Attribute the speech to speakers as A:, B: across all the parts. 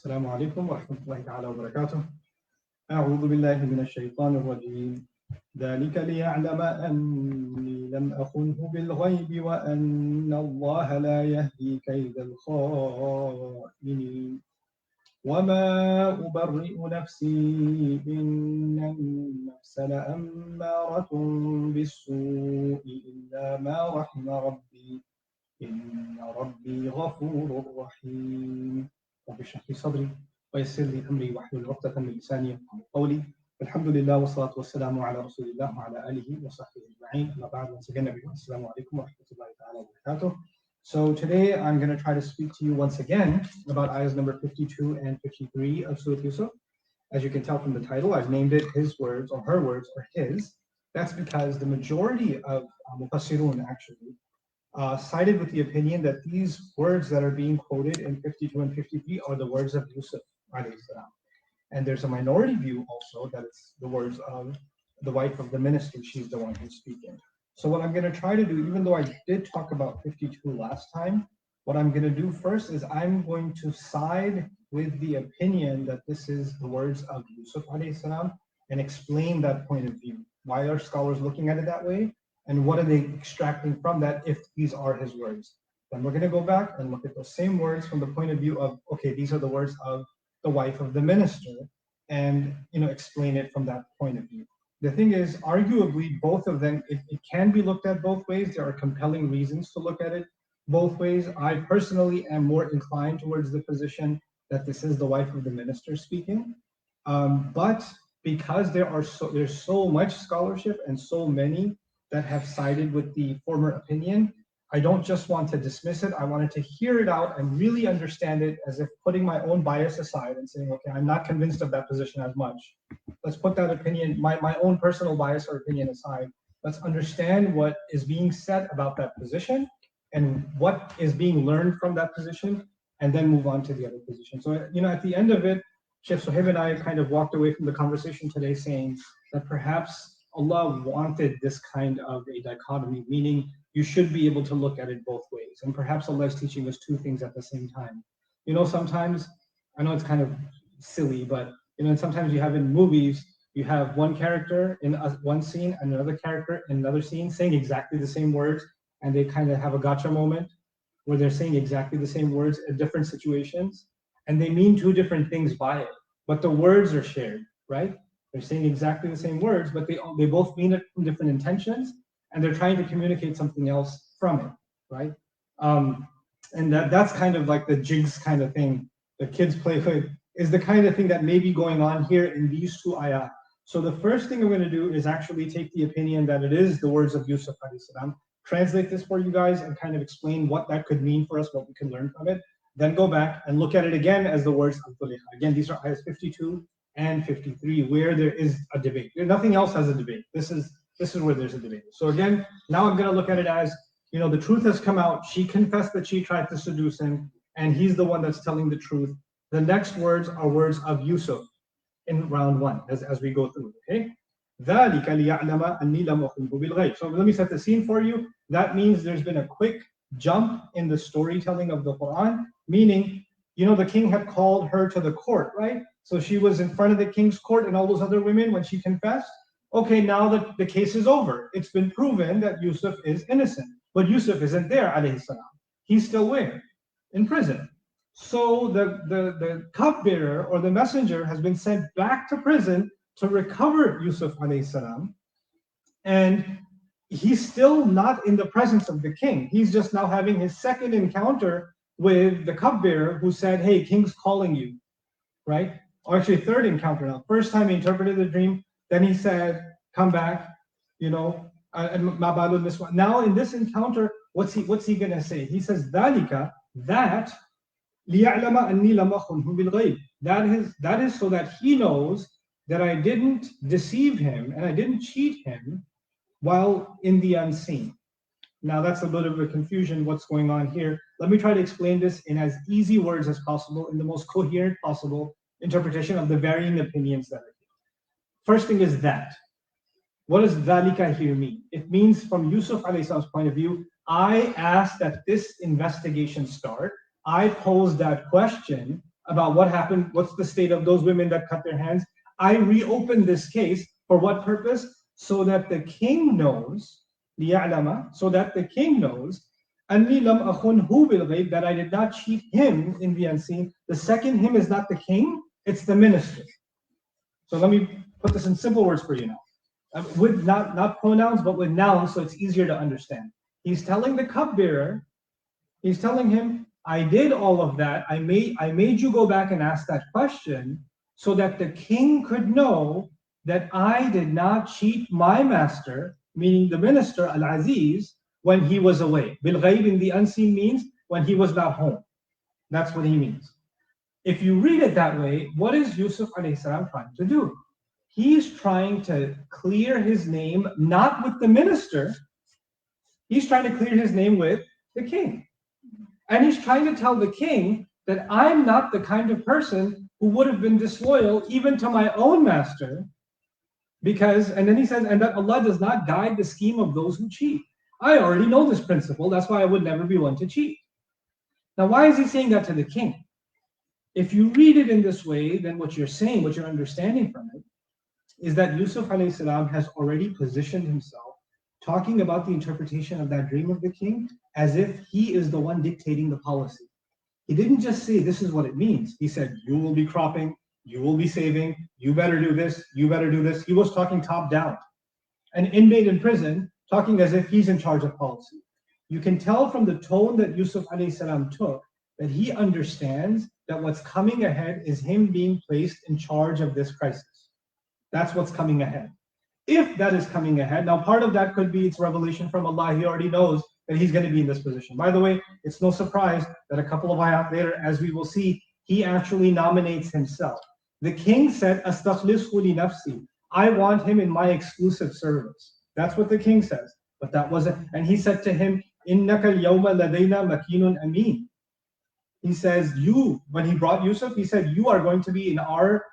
A: السلام عليكم ورحمة الله تعالى وبركاته. أعوذ بالله من الشيطان الرجيم. ذلك ليعلم أني لم أخنه بالغيب وأن الله لا يهدي كيد الخائنين. وما أبرئ نفسي إن النفس لأمارة بالسوء إلا ما رحم ربي إن ربي غفور رحيم. رب اشرح لي صدري ويسر لي أمري واحلل عقدة من لساني يفقهوا قولي. الحمد لله والصلاة والسلام على رسول الله وعلى آله وصحبه أجمعين. أما بعد, once again, everyone, assalamu alaikum wa rahmatullahi wa barakatuh. So today I'm going to try to speak to you once again about ayahs number 52 and 53 of Surah Yusuf. As you can tell from the title, I've named it his words or her words or his. That's because the majority of mufassirun actually sided with the opinion that these words that are being quoted in 52 and 53 are the words of Yusuf alayhi salam. And there's a minority view also that it's the words of the wife of the minister. She's the one who's speaking. So what I'm going to try to do, even though I did talk about 52 last time, what I'm going to do first is I'm going to side with the opinion that this is the words of Yusuf alayhi salam and explain that point of view. Why are scholars looking at it that way? And what are they extracting from that if these are his words? Then we're going to go back and look at those same words from the point of view of, okay, these are the words of the wife of the minister, and explain it from that point of view. The thing is, arguably, both of them, it can be looked at both ways. There are compelling reasons to look at it both ways. I personally am more inclined towards the position that this is the wife of the minister speaking. But because there's so much scholarship and so many that have sided with the former opinion, I don't just want to dismiss it. I wanted to hear it out and really understand it, as if putting my own bias aside and saying, okay, I'm not convinced of that position as much. Let's put that opinion, my own personal bias or opinion aside. Let's understand what is being said about that position and what is being learned from that position, and then move on to the other position. So, at the end of it, Sheikh Suhaib and I kind of walked away from the conversation today saying that perhaps Allah wanted this kind of a dichotomy, meaning you should be able to look at it both ways. And perhaps Allah is teaching us two things at the same time. Sometimes, I know it's kind of silly, but sometimes you have in movies, you have one character in one scene and another character in another scene saying exactly the same words, and they kind of have a gotcha moment where they're saying exactly the same words in different situations, and they mean two different things by it, but the words are shared, right? They're saying exactly the same words, but they both mean it from different intentions, and they're trying to communicate something else from it, right? And that's kind of like the jigs kind of thing that kids play with, is the kind of thing that may be going on here in these two ayat. So the first thing I'm going to do is actually take the opinion that it is the words of Yusuf alayhi salam, translate this for you guys, and kind of explain what that could mean for us, what we can learn from it. Then go back and look at it again as the words of Zulayha. Again, these are ayahs 52 and 53, where there is a debate. Nothing else has a debate. This is where there's a debate. So again, now I'm going to look at it as, the truth has come out. She confessed that she tried to seduce him, and he's the one that's telling the truth. The next words are words of Yusuf in round one, as we go through, okay? ذَلِكَ لِيَعْلَمَ أَنِّي لَمْ أَخُنْهُ بِالْغَيْبِ. So let me set the scene for you. That means there's been a quick jump in the storytelling of the Quran, meaning, the king had called her to the court, right? So she was in front of the king's court and all those other women when she confessed. Okay, now the case is over. It's been proven that Yusuf is innocent. But Yusuf isn't there, alayhi salam. He's still where? In prison. So the cupbearer or the messenger has been sent back to prison to recover Yusuf alayhi salam. And he's still not in the presence of the king. He's just now having his second encounter with the cupbearer who said, hey, king's calling you, right? Or actually third encounter now. First time he interpreted the dream, then he said, come back, and mabalul miswa. Now in this encounter, what's he gonna say? He says, Dalika, that لِيَعْلَمَ أَنِّي لَمْ أَخُنْهُ بِالْغَيْبِ. That is so that he knows that I didn't deceive him and I didn't cheat him while in the unseen. Now that's a little bit of a confusion what's going on here. Let me try to explain this in as easy words as possible, in the most coherent possible interpretation of the varying opinions that are here. First thing is that. What does dhalika here mean? It means from Yusuf alayhi salam's point of view, I asked that this investigation start. I posed that question about what happened, what's the state of those women that cut their hands. I reopened this case for what purpose? So that the king knows, لِيَعْلَمَ, so that the king knows, أَنِّي لَمْ أَخُنْهُ بِالْغَيْبِ, that I did not cheat him in the unseen. The second him is not the king, it's the minister. So let me put this in simple words for you now. With not pronouns, but with nouns, so it's easier to understand. He's telling the cupbearer, he's telling him, I did all of that. I made you go back and ask that question so that the king could know that I did not cheat my master, meaning the minister, Al-Aziz, when he was away. Bil-ghayb in the unseen means when he was not home. That's what he means. If you read it that way, what is Yusuf alayhi salam trying to do? He's trying to clear his name, not with the minister. He's trying to clear his name with the king. And he's trying to tell the king that I'm not the kind of person who would have been disloyal even to my own master, because, and then he says, and that Allah does not guide the scheme of those who cheat. I already know this principle, that's why I would never be one to cheat. Now, why is he saying that to the king? If you read it in this way, then what you're saying, what you're understanding from it, is that Yusuf alayhi salam has already positioned himself, talking about the interpretation of that dream of the king, as if he is the one dictating the policy. He didn't just say, this is what it means. He said, you will be cropping, you will be saving, you better do this, you better do this. He was talking top down. An inmate in prison, talking as if he's in charge of policy. You can tell from the tone that Yusuf alayhi salam took that he understands that what's coming ahead is him being placed in charge of this crisis. That's what's coming ahead. If that is coming ahead, now part of that could be it's revelation from Allah. He already knows that he's going to be in this position. By the way, it's no surprise that a couple of ayat later, as we will see, he actually nominates himself. The king said, "Astakhlishu li nafsi." I want him in my exclusive service. That's what the king says. But that wasn't, and he said to him, "Innaka al-yawma ladayna makinun amin." He says, you, when he brought Yusuf, he said, you are going to be in our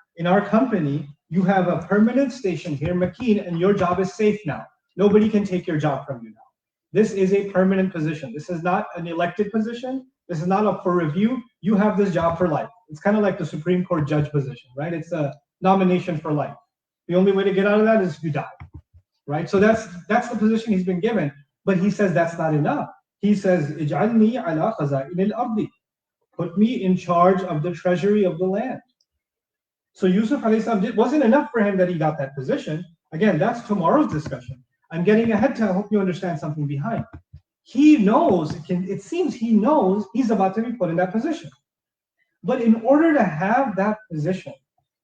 A: company. You have a permanent station here, Makin, and your job is safe now. Nobody can take your job from you now. This is a permanent position. This is not an elected position. This is not up for review. You have this job for life. It's kind of like the Supreme Court judge position, right? It's a nomination for life. The only way to get out of that is if you die, right? So that's the position he's been given. But he says that's not enough. He says, "Ij'alni ala khaza'in al-ardi." Put me in charge of the treasury of the land. So Yusuf alayhi salam, it wasn't enough for him that he got that position. Again, that's tomorrow's discussion. I'm getting ahead to help you understand something behind. He knows, it seems he knows he's about to be put in that position. But in order to have that position,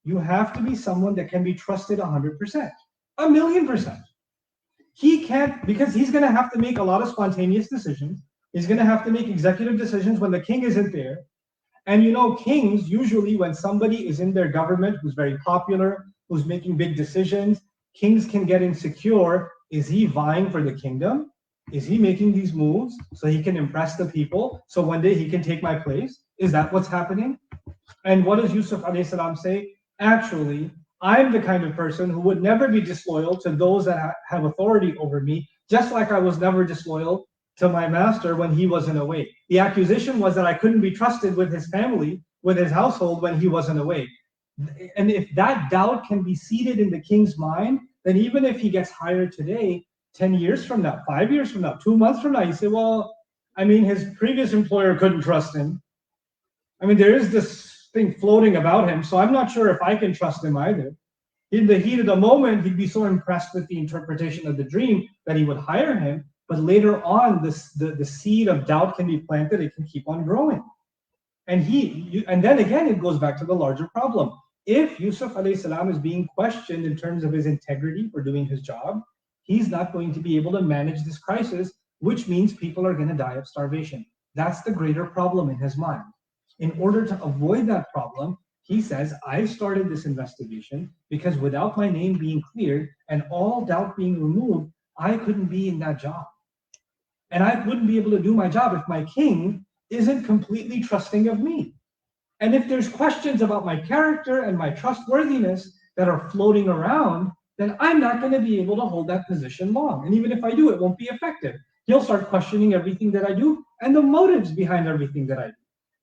A: you have to be someone that can be trusted 100%, 1,000,000%. He can't, because he's going to have to make a lot of spontaneous decisions. He's going to have to make executive decisions when the king isn't there. And you know, kings, usually when somebody is in their government who's very popular, who's making big decisions, kings can get insecure. Is he vying for the kingdom? Is he making these moves so he can impress the people? So one day he can take my place? Is that what's happening? And what does Yusuf alayhi salam say? Actually, I'm the kind of person who would never be disloyal to those that have authority over me, just like I was never disloyal to my master when he wasn't away. The accusation was that I couldn't be trusted with his family, with his household when he wasn't away. And if that doubt can be seated in the king's mind, then even if he gets hired today, 10 years from now, 5 years from now, 2 months from now, you say, well, I mean, his previous employer couldn't trust him. I mean, there is this thing floating about him, so I'm not sure if I can trust him either. In the heat of the moment, he'd be so impressed with the interpretation of the dream that he would hire him. But later on, the seed of doubt can be planted. It can keep on growing. And then again, it goes back to the larger problem. If Yusuf alayhi salam is being questioned in terms of his integrity for doing his job, he's not going to be able to manage this crisis, which means people are going to die of starvation. That's the greater problem in his mind. In order to avoid that problem, he says, I started this investigation because without my name being cleared and all doubt being removed, I couldn't be in that job. And I wouldn't be able to do my job if my king isn't completely trusting of me. And if there's questions about my character and my trustworthiness that are floating around, then I'm not going to be able to hold that position long. And even if I do, it won't be effective. He'll start questioning everything that I do and the motives behind everything that I do.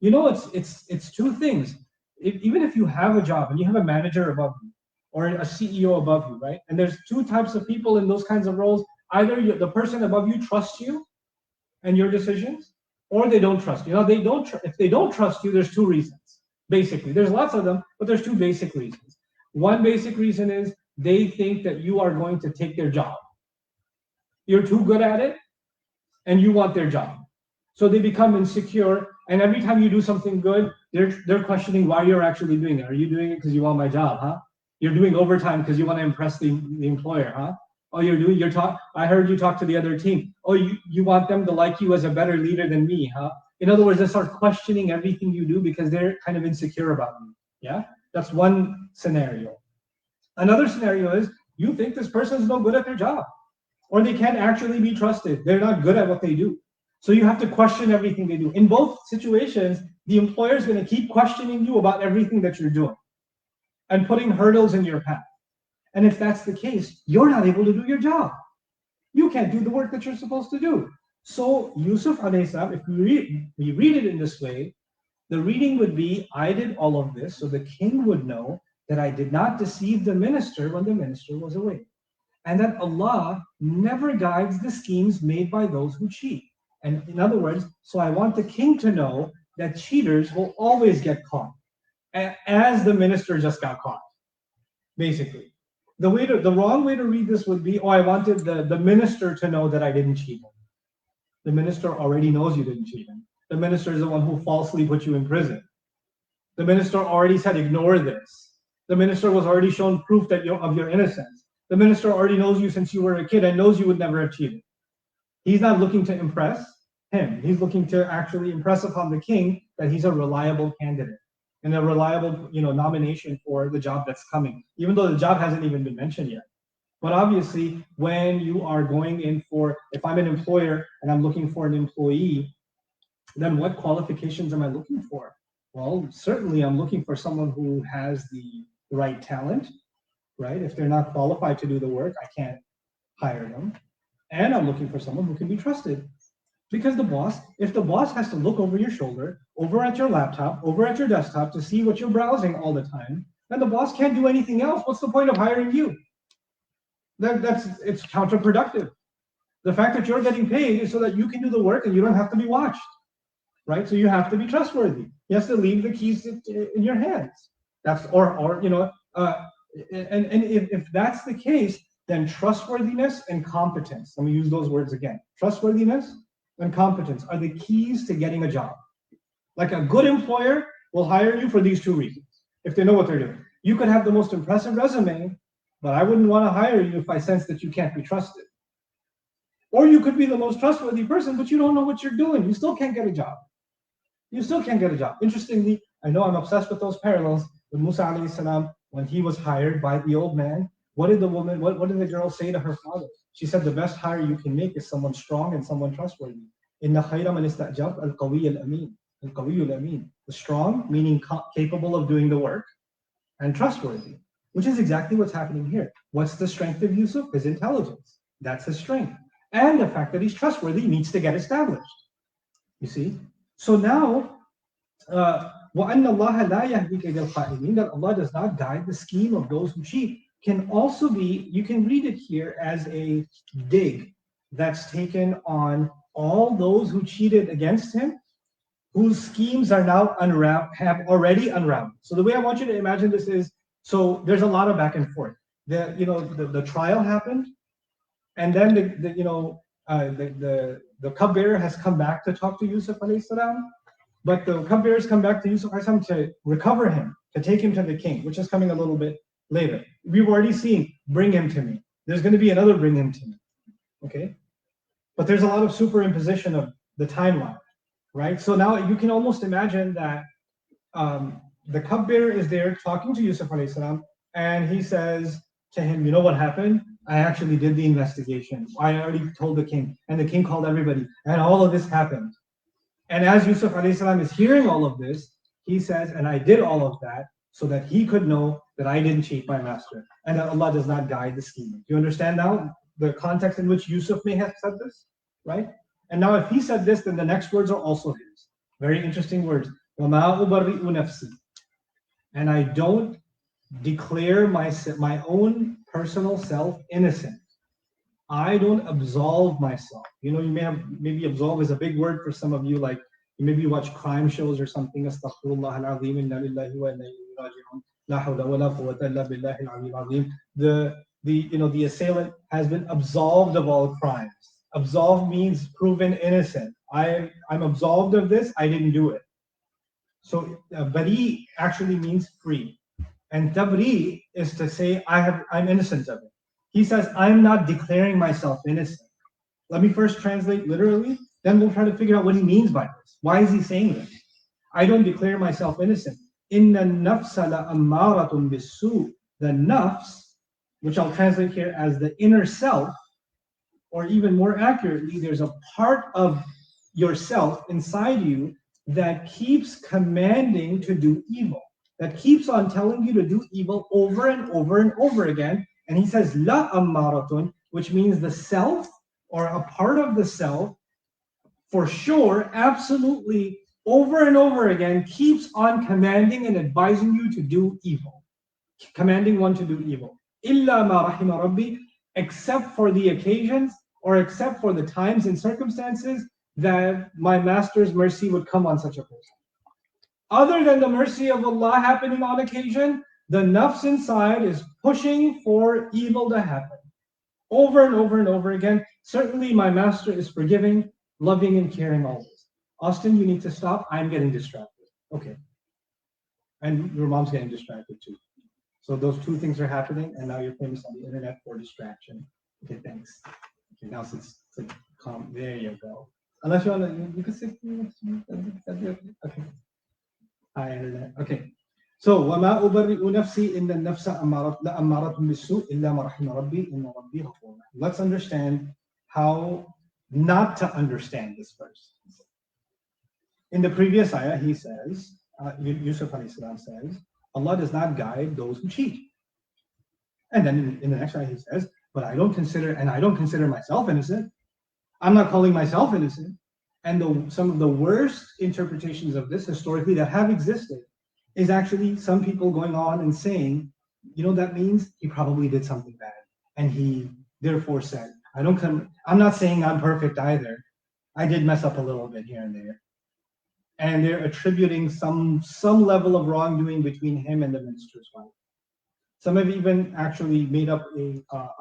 A: You know, it's two things. even if you have a job and you have a manager above you or a CEO above you, right? And there's two types of people in those kinds of roles. Either the person above you trusts you and your decisions, or they don't trust you. Now, they don't. If they don't trust you, there's two reasons. Basically, there's lots of them, but there's two basic reasons. One basic reason is they think that you are going to take their job. You're too good at it, and you want their job. So they become insecure, and every time you do something good, they're questioning why you're actually doing it. Are you doing it because you want my job, huh? You're doing overtime because you want to impress the employer, huh? Oh, I heard you talk to the other team. Oh, you want them to like you as a better leader than me, huh? In other words, they start questioning everything you do because they're kind of insecure about you. Yeah? That's one scenario. Another scenario is you think this person is no good at their job, or they can't actually be trusted. They're not good at what they do. So you have to question everything they do. In both situations, the employer is going to keep questioning you about everything that you're doing and putting hurdles in your path. And if that's the case, you're not able to do your job. You can't do the work that you're supposed to do. So Yusuf alayhi salam, if we read it in this way, the reading would be, I did all of this so the king would know that I did not deceive the minister when the minister was away. And that Allah never guides the schemes made by those who cheat. And in other words, so I want the king to know that cheaters will always get caught, as the minister just got caught, basically. The wrong way to read this would be, oh, I wanted the minister to know that I didn't cheat him. The minister already knows you didn't cheat him. The minister is the one who falsely put you in prison. The minister already said, ignore this. The minister was already shown proof of your innocence. The minister already knows you since you were a kid and knows you would never have cheated. He's not looking to impress him. He's looking to actually impress upon the king that he's a reliable candidate and a reliable, nomination for the job that's coming, even though the job hasn't even been mentioned yet. But obviously, when you are going in for, if I'm an employer and I'm looking for an employee, then what qualifications am I looking for? Well, certainly I'm looking for someone who has the right talent, right? If they're not qualified to do the work, I can't hire them. And I'm looking for someone who can be trusted. Because if the boss has to look over your shoulder, over at your laptop, over at your desktop to see what you're browsing all the time, then the boss can't do anything else. What's the point of hiring you? It's counterproductive. The fact that you're getting paid is so that you can do the work and you don't have to be watched, right? So you have to be trustworthy. He has to leave the keys in your hands. If that's the case, then trustworthiness and competence. Let me use those words again. Trustworthiness and competence are the keys to getting a job. Like a good employer will hire you for these two reasons, if they know what they're doing. You could have the most impressive resume, but I wouldn't want to hire you if I sense that you can't be trusted. Or you could be the most trustworthy person, but you don't know what you're doing. You still can't get a job. Interestingly, I know I'm obsessed with those parallels. With Musa alayhi salam, when he was hired by the old man, what did the girl say to her father? She said, the best hire you can make is someone strong and someone trustworthy. Inna khayra man istajab al-qawiy al-amin. Al-qawiy al-amin. The strong, meaning capable of doing the work, and trustworthy, which is exactly what's happening here. What's the strength of Yusuf? His intelligence. That's his strength. And the fact that he's trustworthy needs to get established. You see? So now, وَأَنَّ اللَّهَ لَا يَهْدِي كَيْدَ الْخَائِنِينَ, that Allah does not guide the scheme of those who cheat, can also be, you can read it here as a dig that's taken on all those who cheated against him, whose schemes are now have already unraveled. So the way I want you to imagine this is, so there's a lot of back and forth. The trial happened, and then the cupbearer has come back to talk to Yusuf alayhi salam, but the cupbearer has come back to Yusuf alayhi salam to recover him, to take him to the king, which is coming a little bit later. We've already seen, bring him to me. There's going to be another bring him to me, okay? But there's a lot of superimposition of the timeline, right? So now you can almost imagine that the cupbearer is there talking to Yusuf alayhi salam, and he says to him, you know what happened? I actually did the investigation. I already told the king, and the king called everybody, and all of this happened. And as Yusuf alayhi salam is hearing all of this, he says, and I did all of that so that he could know that I didn't cheat my master, and that Allah does not guide the scheme. Do you understand now the context in which Yusuf may have said this, right? And now if he said this, then the next words are also his. Very interesting words. وَمَا أُبَرِّئُ نَفْسِي. and I don't declare my own personal self innocent. I don't absolve myself. You know, you may have, maybe absolve is a big word for some of you, like you maybe watch crime shows or something. Astaghfirullah al-azim, inna lillahi wa inna ilayhi raji'un. La hawla wa la quwwata illa billahi al-ali al-azim. The assailant has been absolved of all crimes. Absolved means proven innocent. I'm absolved of this. I didn't do it. So bari actually means free, and tabri is to say I'm innocent of it. He says I'm not declaring myself innocent. Let me first translate literally, then we'll try to figure out what he means by this. Why is he saying this? I don't declare myself innocent. Inna nafsa la ammaratun bisu. The nafs, which I'll translate here as the inner self, or even more accurately, there's a part of yourself inside you that keeps commanding to do evil, that keeps on telling you to do evil over and over and over again. And he says, la ammaratun, which means the self or a part of the self, for sure, absolutely, over and over again, keeps on commanding and advising you to do evil, commanding one to do evil. Illa ma rahima rabbi, except for the occasions or except for the times and circumstances that my master's mercy would come on such a person. Other than the mercy of Allah happening on occasion, the nafs inside is pushing for evil to happen over and over and over again. Certainly my master is forgiving, loving, and caring always. Austin, you need to stop. I'm getting distracted. Okay. And your mom's getting distracted too. So those two things are happening, and now you're famous on the internet for distraction. Okay, thanks. Okay, now since calm, there you go. Unless you want to, you can sit. Okay. Hi, internet. Okay. So وَمَا أُبَرِّئُ نَفْسِي إِنَّ النَّفْسَ لَأَمَّارَةٌ بِالسُّوءِ إِلَّا مَا رَحِمَ رَبِّي إِنَّ رَبِّي غَفُورٌ. Let's understand how not to understand this verse. In the previous ayah, he says, Yusuf alayhi salam says, Allah does not guide those who cheat. And then in the next ayah, he says, but I don't consider myself innocent. I'm not calling myself innocent. And some of the worst interpretations of this historically that have existed is actually some people going on and saying, you know, that means he probably did something bad. And he therefore said, I'm not saying I'm perfect either. I did mess up a little bit here and there. And they're attributing some level of wrongdoing between him and the minister's wife. Some have even actually made up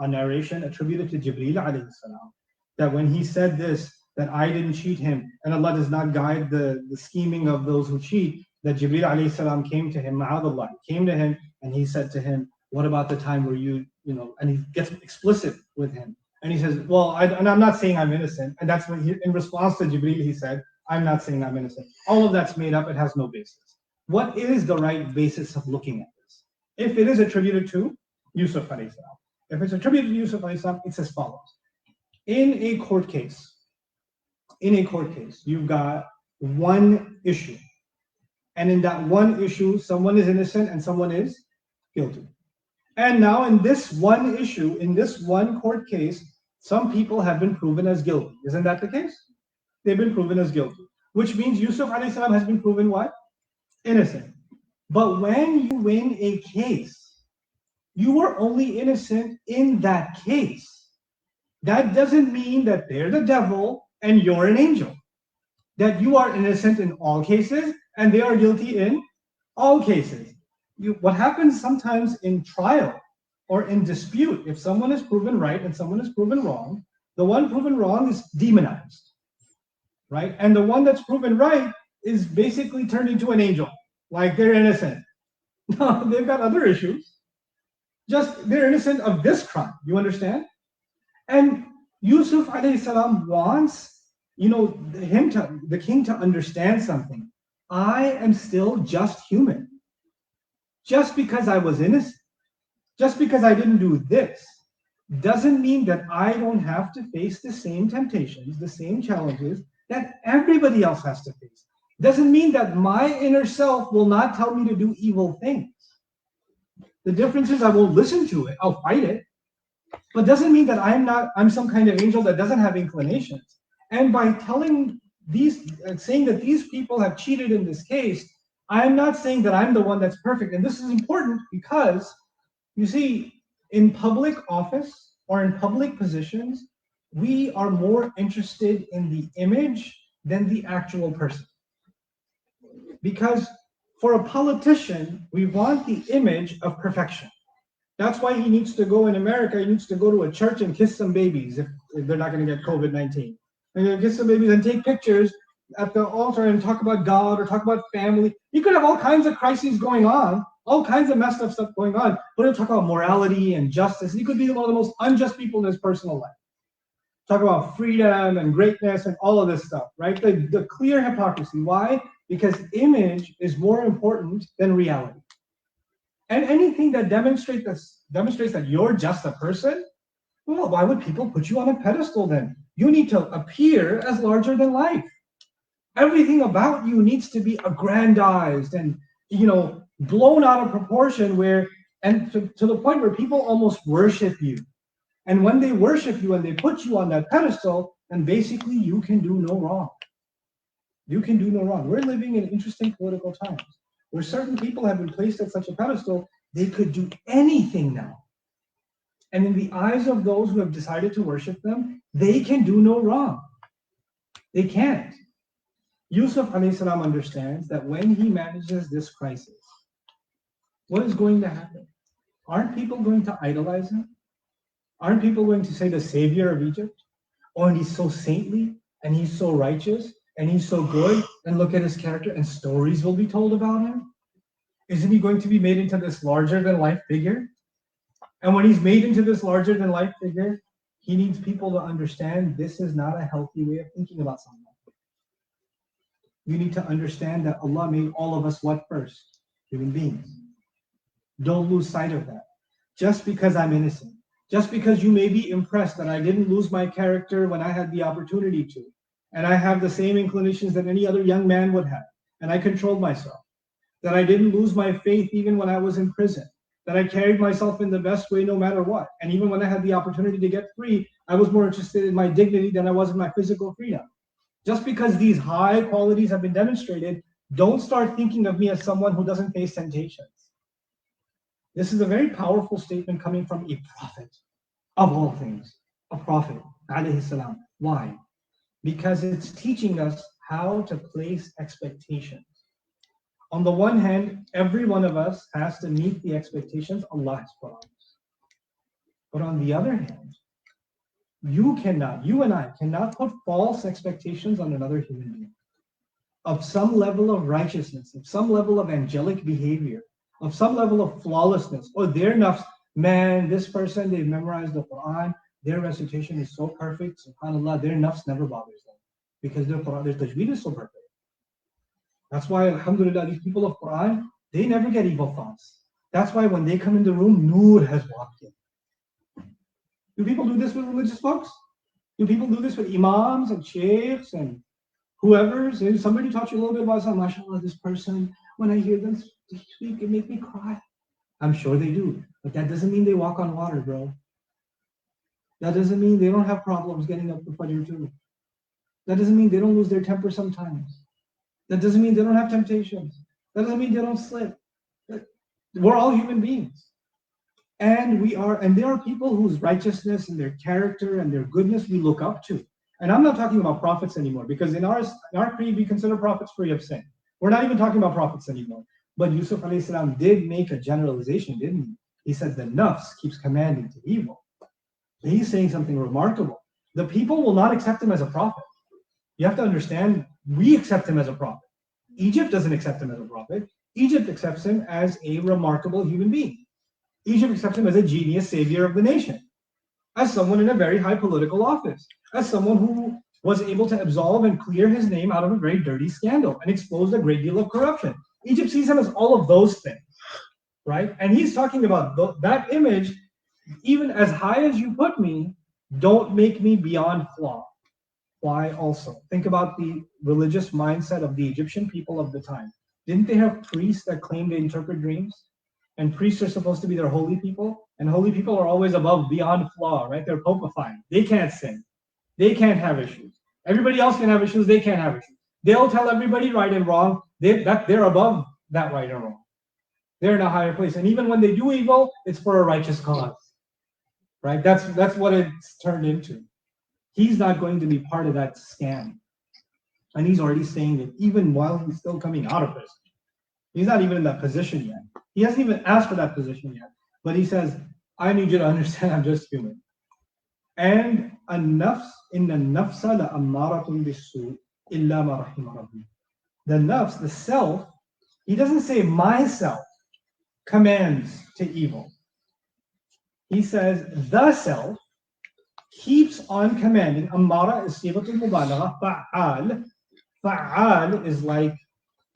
A: a narration attributed to Jibreel alayhi salam, that when he said this, that I didn't cheat him, and Allah does not guide the scheming of those who cheat, that Jibreel alayhi salam came to him, ma'adallah, came to him, and he said to him, what about the time where you know, and he gets explicit with him. And he says, well, and I'm not saying I'm innocent. And that's when in response to Jibreel, he said, I'm not saying I'm innocent. All of that's made up. It has no basis. What is the right basis of looking at this? If it is attributed to Yusuf alayhi salam, if it's attributed to Yusuf alayhi salam, it's as follows. In a court case, you've got one issue. And in that one issue, someone is innocent and someone is guilty. And now in this one issue, in this one court case, some people have been proven as guilty. Isn't that the case? They've been proven as guilty. Which means Yusuf alayhi salam has been proven what? Innocent. But when you win a case, you are only innocent in that case. That doesn't mean that they're the devil and you're an angel. That you are innocent in all cases and they are guilty in all cases. What happens sometimes in trial or in dispute, if someone is proven right and someone is proven wrong, the one proven wrong is demonized, right? And the one that's proven right is basically turned into an angel, like they're innocent. No, they've got other issues. Just they're innocent of this crime, you understand? And Yusuf alayhi salam wants, the king to understand something. I am still just human. Just because I was innocent, just because I didn't do this, doesn't mean that I don't have to face the same temptations, the same challenges that everybody else has to face. Doesn't mean that my inner self will not tell me to do evil things. The difference is I won't listen to it, I'll fight it. But doesn't mean that I'm some kind of angel that doesn't have inclinations. And by saying that these people have cheated in this case, I'm not saying that I'm the one that's perfect. And this is important because, you see, in public office or in public positions, we are more interested in the image than the actual person. Because for a politician, we want the image of perfection. That's why he needs to go in America, he needs to go to a church and kiss some babies if they're not going to get COVID-19. And he'll kiss some babies and take pictures at the altar and talk about God or talk about family. You could have all kinds of crises going on, all kinds of messed up stuff going on, but he'll talk about morality and justice. He could be one of the most unjust people in his personal life. Talk about freedom and greatness and all of this stuff, right? The clear hypocrisy. Why? Because image is more important than reality. And anything that demonstrates that you're just a person, well, why would people put you on a pedestal then? You need to appear as larger than life. Everything about you needs to be aggrandized and, blown out of proportion and to the point where people almost worship you. And when they worship you and they put you on that pedestal, then basically you can do no wrong. You can do no wrong. We're living in interesting political times where certain people have been placed at such a pedestal, they could do anything now. And in the eyes of those who have decided to worship them, they can do no wrong. They can't. Yusuf alayhi salam understands that when he manages this crisis, what is going to happen? Aren't people going to idolize him? Aren't people going to say the savior of Egypt? Oh, and he's so saintly, and he's so righteous, and he's so good, and look at his character, and stories will be told about him? Isn't he going to be made into this larger-than-life figure? And when he's made into this larger-than-life figure, he needs people to understand this is not a healthy way of thinking about someone. You need to understand that Allah made all of us what first? Human beings. Don't lose sight of that. Just because I'm innocent, just because you may be impressed that I didn't lose my character when I had the opportunity to, and I have the same inclinations that any other young man would have, and I controlled myself, that I didn't lose my faith even when I was in prison, that I carried myself in the best way no matter what, and even when I had the opportunity to get free, I was more interested in my dignity than I was in my physical freedom. Just because these high qualities have been demonstrated, don't start thinking of me as someone who doesn't face temptations. This is a very powerful statement coming from a prophet, of all things, a prophet, alayhi salam. Why? Because it's teaching us how to place expectations. On the one hand, every one of us has to meet the expectations Allah has put on us. But on the other hand, you and I cannot put false expectations on another human being of some level of righteousness, of some level of angelic behavior, of some level of flawlessness, or their nafs. Man, this person, they've memorized the Quran, their recitation is so perfect, subhanAllah, their nafs never bothers them because their Quran, their tajweed is so perfect. That's why, alhamdulillah, these people of Quran, they never get evil thoughts. That's why when they come in the room, Noor has walked in. Do people do this with religious folks? Do people do this with imams and sheikhs and whoever? Somebody taught you a little bit about Islam, mashallah, this person, when I hear them speak, it makes me cry. I'm sure they do, but that doesn't mean they walk on water, bro. That doesn't mean they don't have problems getting up for Fajr too. That doesn't mean they don't lose their temper sometimes. That doesn't mean they don't have temptations. That doesn't mean they don't slip. We're all human beings. And there are people whose righteousness and their character and their goodness we look up to. And I'm not talking about prophets anymore, because in our creed, we consider prophets free of sin. We're not even talking about prophets anymore. But Yusuf alayhi salam did make a generalization, didn't he? He said the nafs keeps commanding to evil. He's saying something remarkable. The people will not accept him as a prophet. You have to understand, we accept him as a prophet. Egypt doesn't accept him as a prophet. Egypt accepts him as a remarkable human being. Egypt accepts him as a genius savior of the nation, as someone in a very high political office, as someone who was able to absolve and clear his name out of a very dirty scandal and exposed a great deal of corruption. Egypt sees him as all of those things, right? And he's talking about that image, even as high as you put me, don't make me beyond flaw. Why also? Think about the religious mindset of the Egyptian people of the time. Didn't they have priests that claimed to interpret dreams? And priests are supposed to be their holy people, and holy people are always above, beyond flaw, right? They're popified. They can't sin. They can't have issues. Everybody else can have issues. They can't have issues. They'll tell everybody right and wrong. They're above that right or wrong. They're in a higher place. And even when they do evil, it's for a righteous cause. Right? That's what it's turned into. He's not going to be part of that scam. And he's already saying it even while he's still coming out of prison. He's not even in that position yet. He hasn't even asked for that position yet. But he says, I need you to understand I'm just human. And النفس إن النفس لأمارة بالسوء إلا ما رحم ربي. The nafs, the self, he doesn't say myself commands to evil. He says the self keeps on commanding. Amara is sifatul mubalagha. Fa'al. Fa'al is like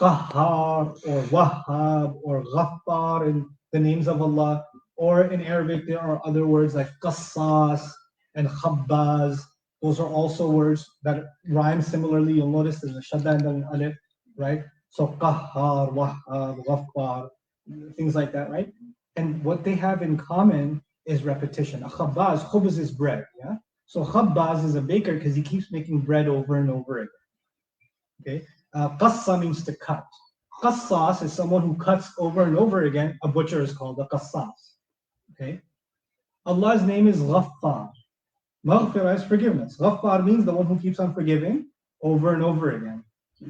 A: Qahhar or Wahhab or Ghaffar in the names of Allah. Or in Arabic, there are other words like Qassas and Khabbaz. Those are also words that rhyme similarly. You'll notice there's a shadda and an alif, right? So Qahhar, Wahhab, Ghaffar, things like that, right? And what they have in common is repetition. A khabbaz, khubz is bread, yeah? So khabbaz is a baker because he keeps making bread over and over again. Okay? Qassa means to cut. Qassas is someone who cuts over and over again. A butcher is called a qassas. Okay? Allah's name is Ghaffar. Maghfirah is forgiveness. Ghaffar means the one who keeps on forgiving over and over again.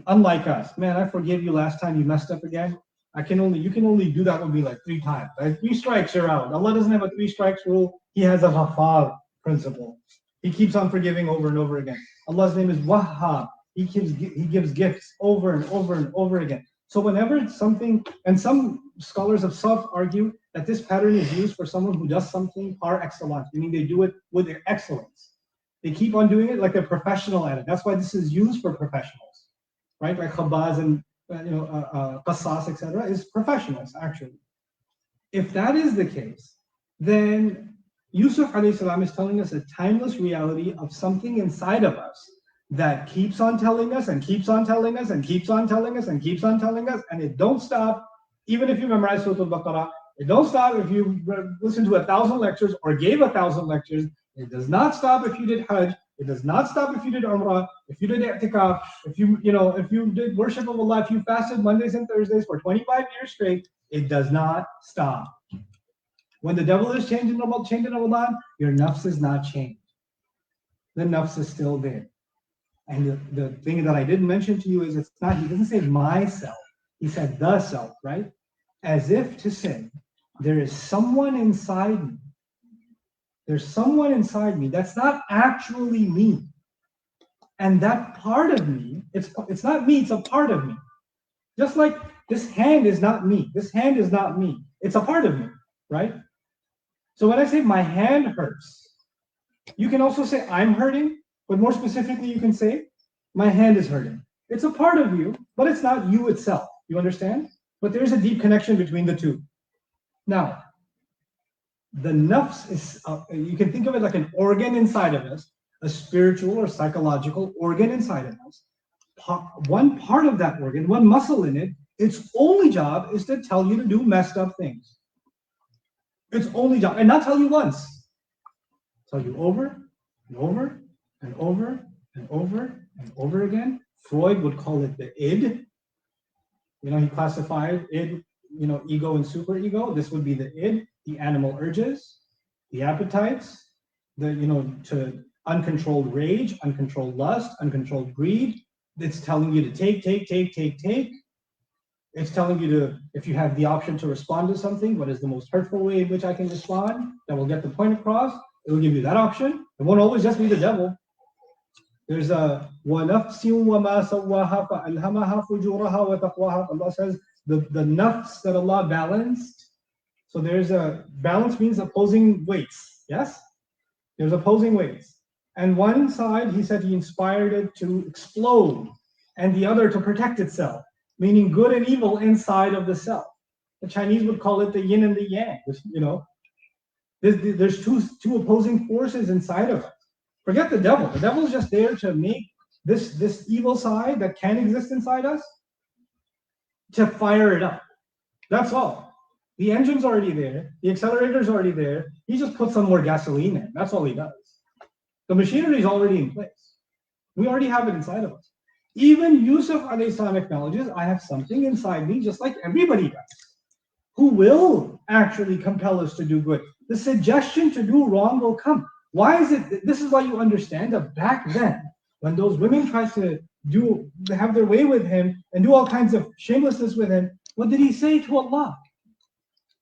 A: Unlike us, man, I forgive you last time you messed up again. You can only do that with me like 3 times. Right? 3 strikes, you're out. Allah doesn't have a 3 strikes rule. He has a Ghaffar principle. He keeps on forgiving over and over again. Allah's name is Wahhab. He gives gifts over and over and over again. So whenever it's something, and some scholars of Saf argue that this pattern is used for someone who does something par excellence, meaning they do it with their excellence. They keep on doing it like they're professional at it. That's why this is used for professionals, right? Like Khabbaz and Qassas, etc., is professionals, actually. If that is the case, then Yusuf alayhi salam is telling us a timeless reality of something inside of us that keeps on telling us and keeps on telling us and keeps on telling us and keeps on telling us, and it don't stop, even if you memorize Surah Al-Baqarah. It don't stop if you listen to 1,000 lectures or gave 1,000 lectures. It does not stop if you did Hajj. It does not stop if you did Umrah, if you did I'tikaf, if you did worship of Allah, if you fasted Mondays and Thursdays for 25 years straight. It does not stop. When the devil is changing Ramadan, your nafs is not changed. The nafs is still there. And the thing that I didn't mention to you is he doesn't say myself. He said the self, right? As if to say, there is someone inside me. There's someone inside me that's not actually me. And that part of me, it's not me, it's a part of me. Just like this hand is not me. This hand is not me. It's a part of me, right? So when I say my hand hurts, you can also say I'm hurting, but more specifically, you can say my hand is hurting. It's a part of you, but it's not you itself. You understand? But there's a deep connection between the two. Now, the nafs is, you can think of it like an organ inside of us, a spiritual or psychological organ inside of us. One part of that organ, one muscle in it, its only job is to tell you to do messed up things. Its only job, and not tell you once. Tell you over and over and over and over and over again. Freud would call it the id. He classified id, ego and superego. This would be the id, the animal urges, the appetites, to uncontrolled rage, uncontrolled lust, uncontrolled greed. It's telling you to take. It's telling you to, if you have the option to respond to something, what is the most hurtful way in which I can respond that will get the point across? It will give you that option. It won't always just be the devil. There's a وَنَفْسٍ وَمَا سَوَّاهَا فَأَلْهَمَهَا فُجُورَهَا وَتَقْوَاهَا. Allah says the nafs that Allah balanced. So there's a balance means opposing weights. Yes? There's opposing weights. And one side, he said he inspired it to explode, and the other to protect itself, meaning good and evil inside of the self. The Chinese would call it the yin and the yang. There's two opposing forces inside of us. Forget the devil. The devil's just there to make this evil side that can exist inside us, to fire it up. That's all. The engine's already there. The accelerator's already there. He just puts some more gasoline in. That's all he does. The machinery is already in place. We already have it inside of us. Even Yusuf alayhi salam acknowledges, I have something inside me, just like everybody does, who will actually compel us to do good. The suggestion to do wrong will come. Why is it? This is why you understand that back then, when those women tried to have their way with him and do all kinds of shamelessness with him, what did he say to Allah?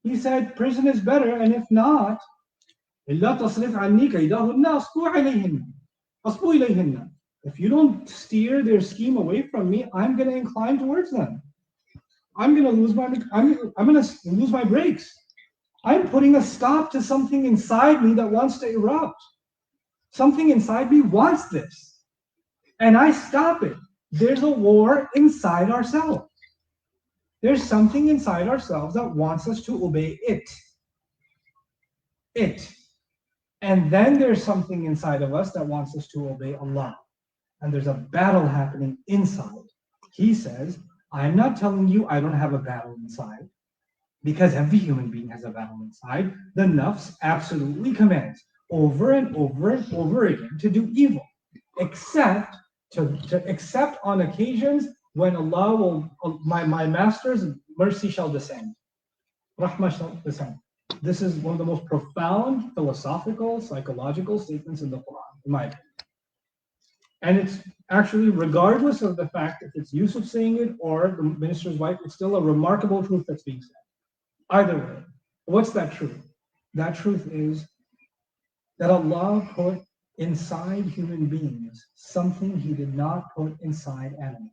A: He said, prison is better, and if not, إِلَّا تَصْرِفْ عَنِّي كَيْدَهُنَّ أَصْبُ إِلَيْهِنَّ. If you don't steer their scheme away from me, I'm going to incline towards them. I'm going to lose my brakes. I'm putting a stop to something inside me that wants to erupt. Something inside me wants this. And I stop it. There's a war inside ourselves. There's something inside ourselves that wants us to obey it. And then there's something inside of us that wants us to obey Allah. And there's a battle happening inside. He says, I'm not telling you I don't have a battle inside, because every human being has a battle inside. The nafs absolutely commands over and over and over again to do evil, except on occasions when Allah will, my master's mercy shall descend, rahmah shall descend. This is one of the most profound philosophical, psychological statements in the Quran, in my opinion. And it's actually, regardless of the fact if it's Yusuf saying it or the minister's wife, it's still a remarkable truth that's being said. Either way, what's that truth? That truth is that Allah put inside human beings something He did not put inside animals.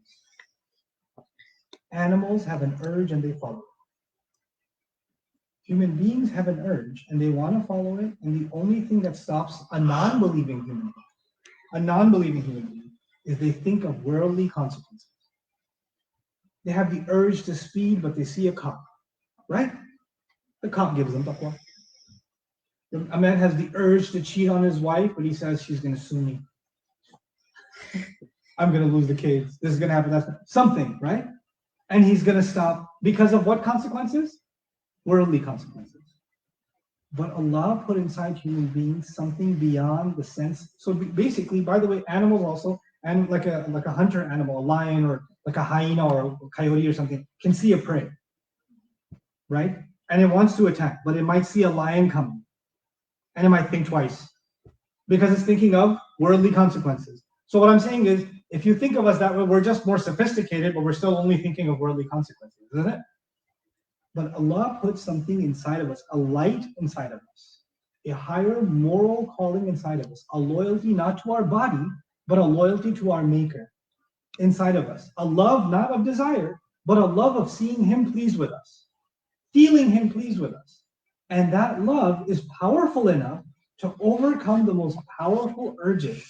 A: Animals have an urge and they follow it. Human beings have an urge and they want to follow it, and the only thing that stops a non-believing human being is they think of worldly consequences. They have the urge to speed, but they see a cop, right? The cop gives them taqwa. A man has the urge to cheat on his wife, but he says she's going to sue me. I'm going to lose the kids. This is going to happen. That's something, right? And he's going to stop because of what consequences? Worldly consequences. But Allah put inside human beings something beyond the sense. So basically, by the way, animals also, and like a hunter animal, a lion or like a hyena or a coyote or something, can see a prey, right? And it wants to attack, but it might see a lion coming, and it might think twice because it's thinking of worldly consequences. So what I'm saying is, if you think of us that way, we're just more sophisticated, but we're still only thinking of worldly consequences, isn't it? But Allah put something inside of us, a light inside of us, a higher moral calling inside of us, a loyalty not to our body, but a loyalty to our Maker inside of us. A love not of desire, but a love of seeing Him pleased with us, feeling Him pleased with us. And that love is powerful enough to overcome the most powerful urges.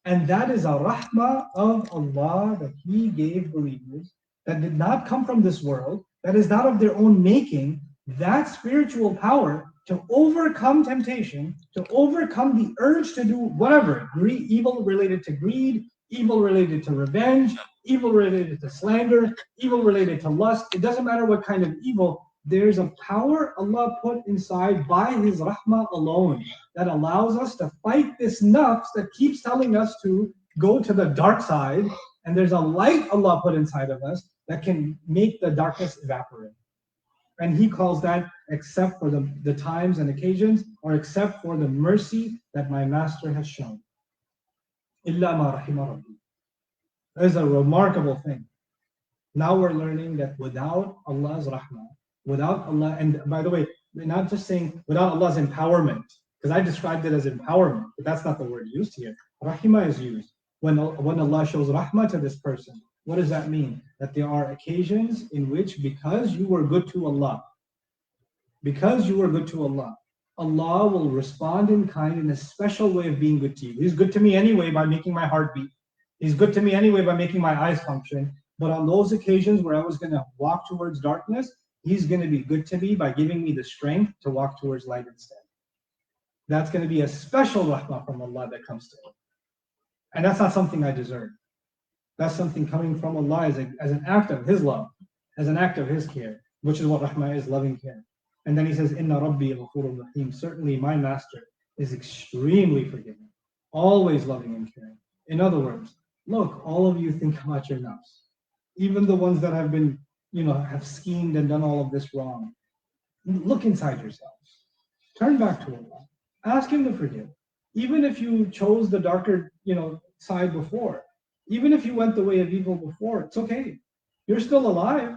A: And that is a rahmah of Allah that He gave believers that did not come from this world, that is not of their own making, that spiritual power to overcome temptation, to overcome the urge to do whatever, evil related to greed, evil related to revenge, evil related to slander, evil related to lust. It doesn't matter what kind of evil. There's a power Allah put inside by His rahmah alone that allows us to fight this nafs that keeps telling us to go to the dark side. And there's a light Allah put inside of us that can make the darkness evaporate. And He calls that except for the times and occasions, or except for the mercy that my Master has shown. Illa ma rahima rabbi. That is a remarkable thing. Now we're learning that without Allah's rahmah, without Allah, and by the way, we're not just saying without Allah's empowerment, because I described it as empowerment, but that's not the word used here. Rahimah is used. When Allah shows rahmah to this person, what does that mean? That there are occasions in which, because you were good to Allah, Allah will respond in kind in a special way of being good to you. He's good to me anyway by making my heart beat. He's good to me anyway by making my eyes function. But on those occasions where I was going to walk towards darkness, He's going to be good to me by giving me the strength to walk towards light instead. That's going to be a special rahmah from Allah that comes to me. And that's not something I deserve. That's something coming from Allah as an act of His love, as an act of His care, which is what rahmah is, loving care. And then He says, Inna Rabbi ghafurur rahim. Certainly my Master is extremely forgiving, always loving and caring. In other words, look, all of you think about your nafs. Even the ones that have been, have schemed and done all of this wrong. Look inside yourselves. Turn back to Allah. Ask Him to forgive. Even if you chose the darker, side before, even if you went the way of evil before, it's okay. You're still alive.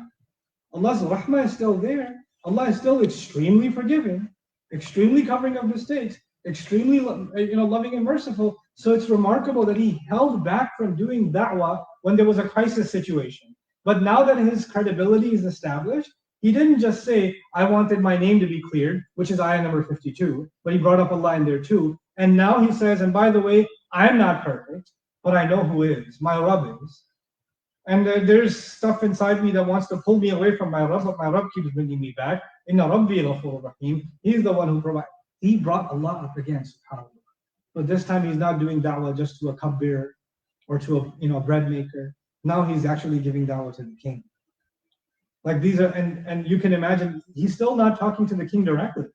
A: Allah's rahmah is still there. Allah is still extremely forgiving, extremely covering of mistakes, extremely loving and merciful. So it's remarkable that he held back from doing da'wah when there was a crisis situation. But now that his credibility is established, he didn't just say, I wanted my name to be cleared, which is ayah number 52, but he brought up Allah in there too. And now he says, and by the way, I'm not perfect, but I know who is. My Rabb is. And there's stuff inside me that wants to pull me away from my Rabb, but my Rabb keeps bringing me back. Inna Rabbi Ghafur Rahim. He's the one who provides. He brought Allah up again, subhanAllah. But this time he's not doing da'wah just to a cupbearer or to a bread maker. Now he's actually giving da'wah to the king. Like these are, and you can imagine, he's still not talking to the king directly.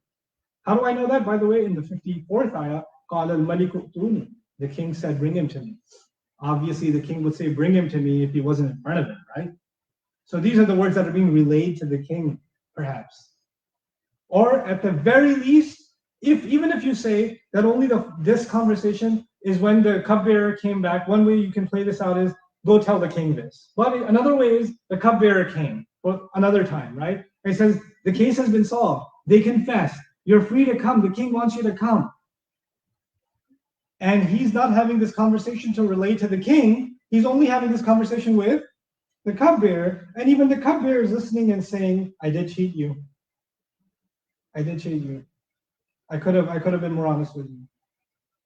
A: How do I know that? By the way, in the 54th ayah, قَالَ الْمَلِكُ ائْتُونِي. The king said, bring him to me. Obviously, the king would say, bring him to me if he wasn't in front of him, right? So these are the words that are being relayed to the king, perhaps. Or at the very least, even if you say that only this conversation is when the cupbearer came back, one way you can play this out is, go tell the king this. But another way is, the cupbearer came, or another time, right? He says, the case has been solved. They confess. You're free to come. The king wants you to come. And he's not having this conversation to relate to the king. He's only having this conversation with the cupbearer. And even the cupbearer is listening and saying, I did cheat you. I did cheat you. I could have been more honest with you.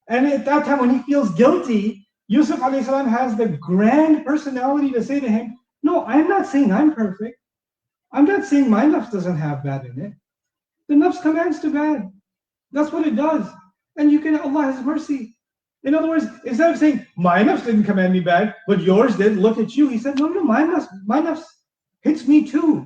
A: And at that time, when he feels guilty, Yusuf alayhi salam has the grand personality to say to him, no, I'm not saying I'm perfect. I'm not saying my nafs doesn't have bad in it. The nafs commands to bad. That's what it does. And Allah has mercy. In other words, instead of saying, my nafs didn't command me bad, but yours did, look at you. He said, no, my nafs hits me too.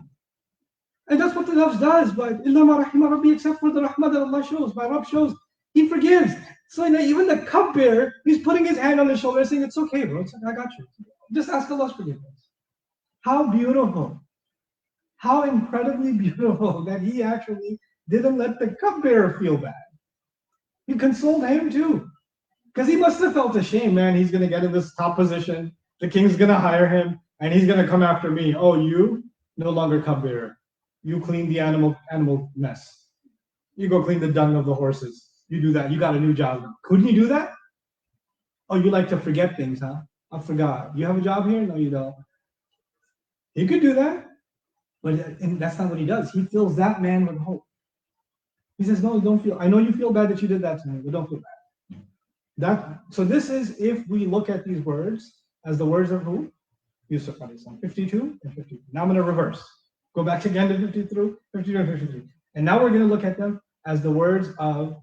A: And that's what the nafs does. But illa ma rahima rabbi, except for the rahmah that Allah shows, my Rabb shows, He forgives. So even the cupbearer, he's putting his hand on his shoulder saying, it's okay, bro. It's okay, I got you. Just ask Allah's forgiveness. How beautiful. How incredibly beautiful that he actually didn't let the cupbearer feel bad. He consoled him too. Because he must have felt ashamed, man. He's going to get in this top position. The king's going to hire him, and he's going to come after me. Oh, you? No longer cupbearer. You clean the animal mess. You go clean the dung of the horses. You do that. You got a new job now. Couldn't you do that? Oh, you like to forget things, huh? I forgot. You have a job here? No, you don't. He could do that. But that's not what he does. He fills that man with hope. He says, no, don't feel. I know you feel bad that you did that to me, but don't feel bad. So this is if we look at these words as the words of who? Yusuf alayhi salam. 52 and 53. Now I'm going to reverse. Go back again to 52 and 53. And now we're going to look at them as the words of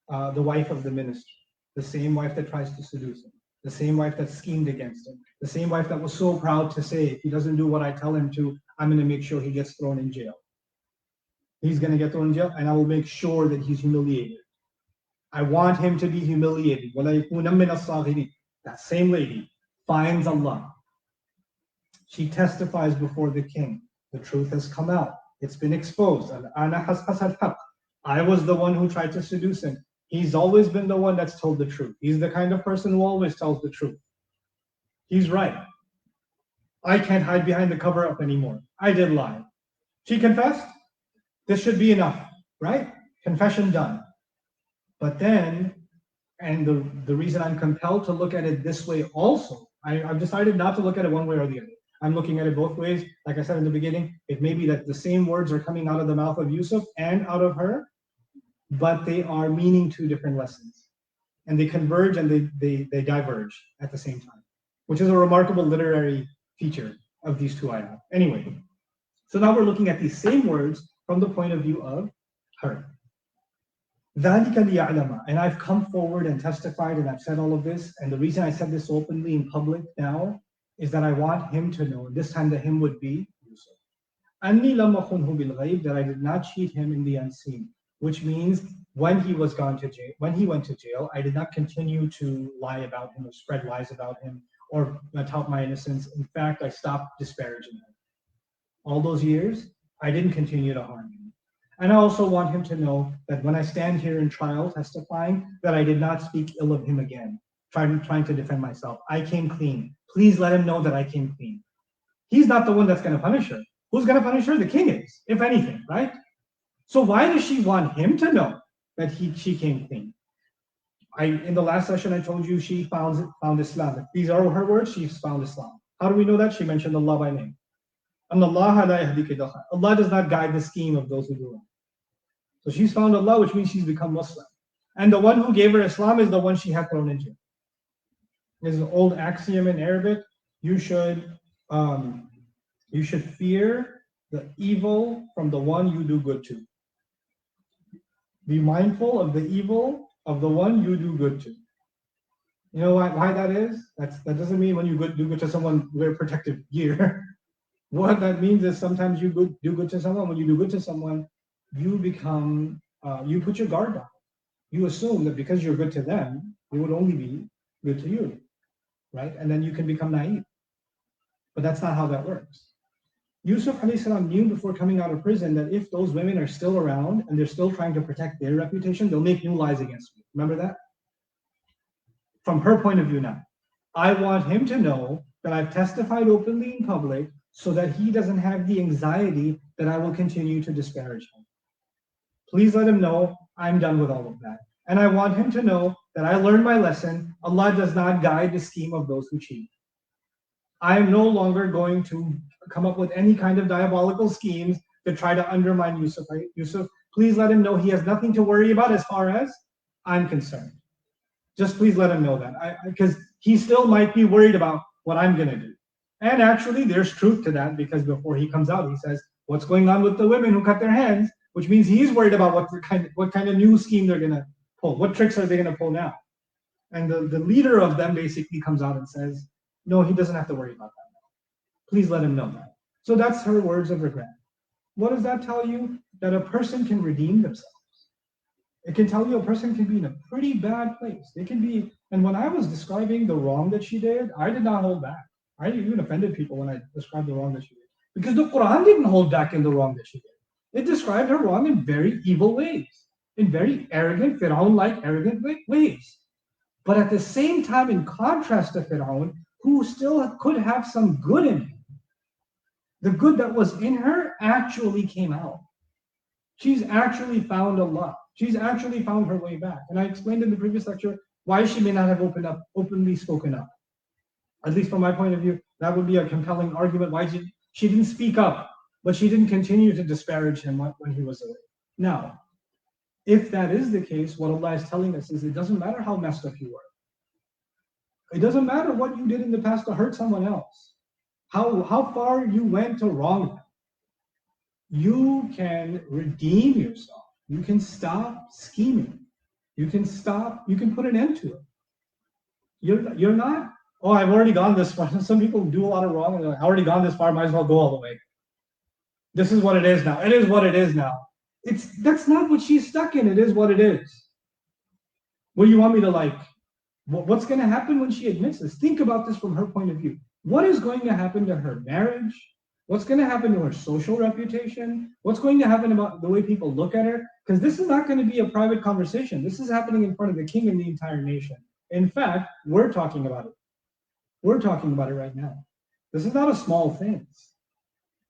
A: the wife of the minister. The same wife that tries to seduce him. The same wife that schemed against him. The same wife that was so proud to say, if he doesn't do what I tell him to, I'm going to make sure he gets thrown in jail. He's going to get thrown in jail, and I will make sure that he's humiliated. I want him to be humiliated. That same lady finds Allah. She testifies before the king. The truth has come out. It's been exposed. I was the one who tried to seduce him. He's always been the one that's told the truth. He's the kind of person who always tells the truth. He's right. I can't hide behind the cover-up anymore. I did lie. She confessed. This should be enough, right? Confession done. But then, and the reason I'm compelled to look at it this way also, I've decided not to look at it one way or the other. I'm looking at it both ways. Like I said in the beginning, it may be that the same words are coming out of the mouth of Yusuf and out of her, but they are meaning two different lessons. And they converge and they diverge at the same time, which is a remarkable literary feature of these two ayat. Anyway, so now we're looking at these same words from the point of view of her. And I've come forward and testified and I've said all of this. And the reason I said this openly in public now is that I want him to know, and this time the him would be Yusuf, that I did not cheat him in the unseen, which means when he went to jail, I did not continue to lie about him or spread lies about him or tout my innocence. In fact, I stopped disparaging him. All those years, I didn't continue to harm him. And I also want him to know that when I stand here in trial testifying, that I did not speak ill of him again, trying to defend myself. I came clean. Please let him know that I came clean. He's not the one that's going to punish her. Who's going to punish her? The king is, if anything, right? So why does she want him to know that she came clean? In the last session, I told you she found Islam. If these are her words, she's found Islam. How do we know that? She mentioned Allah by name. Allah does not guide the scheme of those who do wrong. So she's found Allah, which means she's become Muslim. And the one who gave her Islam is the one she had thrown into. There's an old axiom in Arabic: you should fear the evil from the one you do good to. Be mindful of the evil of the one you do good to. You know why that is? That doesn't mean when you do good to someone, wear protective gear. What that means is sometimes you do good to someone. When you do good to someone, you become, you put your guard down. You assume that because you're good to them, they would only be good to you, right? And then you can become naive. But that's not how that works. Yusuf alayhi salam knew before coming out of prison that if those women are still around and they're still trying to protect their reputation, they'll make new lies against me. Remember that? From her point of view now, I want him to know that I've testified openly in public so that he doesn't have the anxiety that I will continue to disparage him. Please let him know I'm done with all of that. And I want him to know that I learned my lesson. Allah does not guide the scheme of those who cheat. I am no longer going to come up with any kind of diabolical schemes to try to undermine Yusuf. Yusuf, please let him know he has nothing to worry about as far as I'm concerned. Just please let him know that, because he still might be worried about what I'm going to do. And actually, there's truth to that, because before he comes out, he says, what's going on with the women who cut their hands, which means he's worried about what kind of new scheme they're going to pull. What tricks are they going to pull now? And the leader of them basically comes out and says, no, he doesn't have to worry about that now. Please let him know that. So that's her words of regret. What does that tell you? That a person can redeem themselves. It can tell you a person can be in a pretty bad place. They can be, and when I was describing the wrong that she did, I did not hold back. I even offended people when I described the wrong that she did. Because the Quran didn't hold back in the wrong that she did. It described her wrong in very evil ways, in very arrogant, Fir'aun-like arrogant ways. But at the same time, in contrast to Fir'aun, who still could have some good in him, the good that was in her actually came out. She's actually found Allah. She's actually found her way back. And I explained in the previous lecture why she may not have openly spoken up. At least from my point of view, that would be a compelling argument why she didn't speak up, but she didn't continue to disparage him when he was away. Now, if that is the case, what Allah is telling us is it doesn't matter how messed up you were. It doesn't matter what you did in the past to hurt someone else, how far you went to wrong them. You can redeem yourself. You can stop scheming. You can put an end to it. You're not, oh, I've already gone this far. Some people do a lot of wrong and they're like, I've already gone this far, might as well go all the way. This is what it is now. It is what it is now. That's not what she's stuck in. It is what it is. What do you want me to like? What's going to happen when she admits this? Think about this from her point of view. What is going to happen to her marriage? What's going to happen to her social reputation? What's going to happen about the way people look at her? Because this is not going to be a private conversation. This is happening in front of the king and the entire nation. In fact, we're talking about it. We're talking about it right now. This is not a small thing.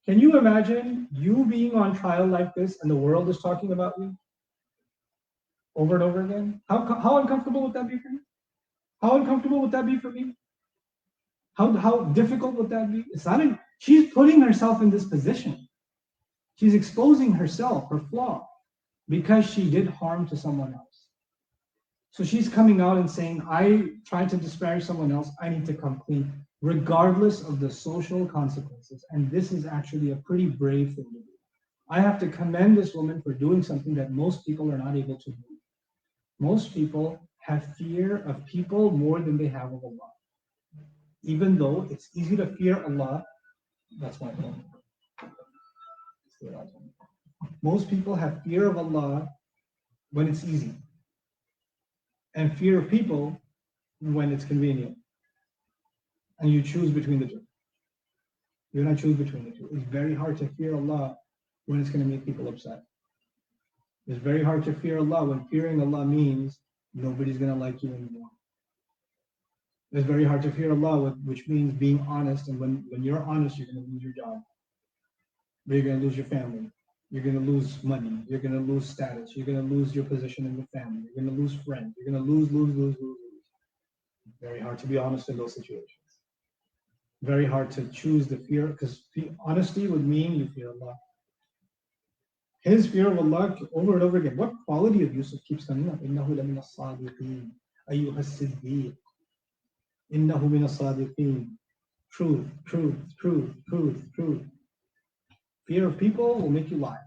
A: Can you imagine you being on trial like this and the world is talking about you over and over again? How uncomfortable would that be for you? How uncomfortable would that be for me? How difficult would that be? She's putting herself in this position. She's exposing herself, her flaw, because she did harm to someone else. So she's coming out and saying, I tried to disparage someone else, I need to come clean, regardless of the social consequences. And this is actually a pretty brave thing to do. I have to commend this woman for doing something that most people are not able to do. Most people have fear of people more than they have of Allah. Even though it's easy to fear Allah, that's my point. Most people have fear of Allah when it's easy, and fear of people when it's convenient. and you choose between the two. You're not choose between the two. It's very hard to fear Allah when it's going to make people upset. It's very hard to fear Allah when fearing Allah means nobody's going to like you anymore. It's very hard to fear Allah, which means being honest. And when you're honest, you're going to lose your job. You're going to lose your family. You're going to lose money. You're going to lose status. You're going to lose your position in the family. You're going to lose friends. You're going to lose. Very hard to be honest in those situations. Very hard to choose the fear, because honesty would mean you fear Allah. His fear of Allah over and over again. What quality of Yusuf keeps coming up? إِنَّهُ لَمِنَ الصَّادِقِينَ أَيُّهَا الصِّدِّيقُ إِنَّهُ مِنَ الصَّادِقِينَ. Truth. Fear of people will make you lie.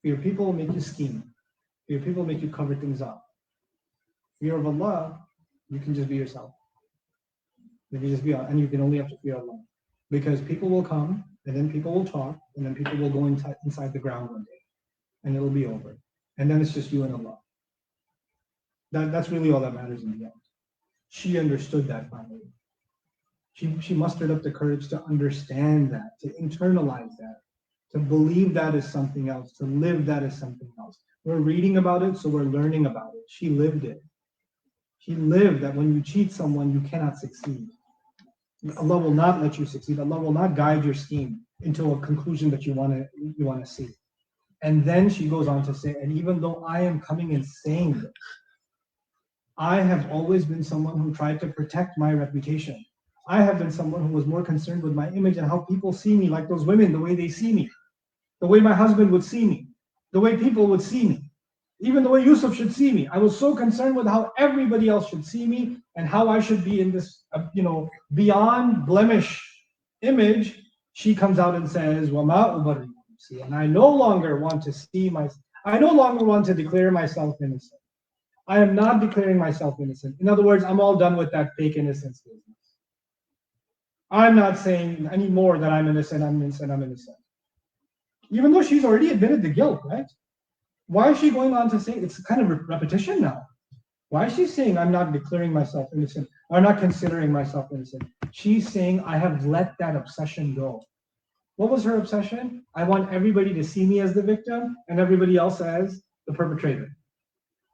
A: Fear of people will make you scheme. Fear of people will make you cover things up. Fear of Allah, you can just be yourself. You can just be, and you can only have to fear Allah. Because people will come, and then people will talk, and then people will go inside the ground one day. And it'll be over. And then it's just you and Allah. That's really all that matters in the end. She understood that finally. She mustered up the courage to understand that, to internalize that, to believe that is something else, to live that is something else. We're reading about it, so we're learning about it. She lived it. She lived that when you cheat someone, you cannot succeed. Allah will not let you succeed. Allah will not guide your scheme into a conclusion that you want to see. And then she goes on to say, and even though I am coming and saying this, I have always been someone who tried to protect my reputation. I have been someone who was more concerned with my image and how people see me, like those women, the way they see me, the way my husband would see me, the way people would see me, even the way Yusuf should see me. I was so concerned with how everybody else should see me and how I should be in this, beyond blemish image. She comes out and says, وَمَا أُبَرِّئُ نَفْسِي, and I no longer want to declare myself innocent. I am not declaring myself innocent. In other words, I'm all done with that fake innocence business. I'm not saying anymore that I'm innocent. Even though she's already admitted the guilt, right? Why is she going on to say, it's kind of repetition now. Why is she saying I'm not declaring myself innocent or not considering myself innocent? She's saying I have let that obsession go. What was her obsession? I want everybody to see me as the victim and everybody else as the perpetrator.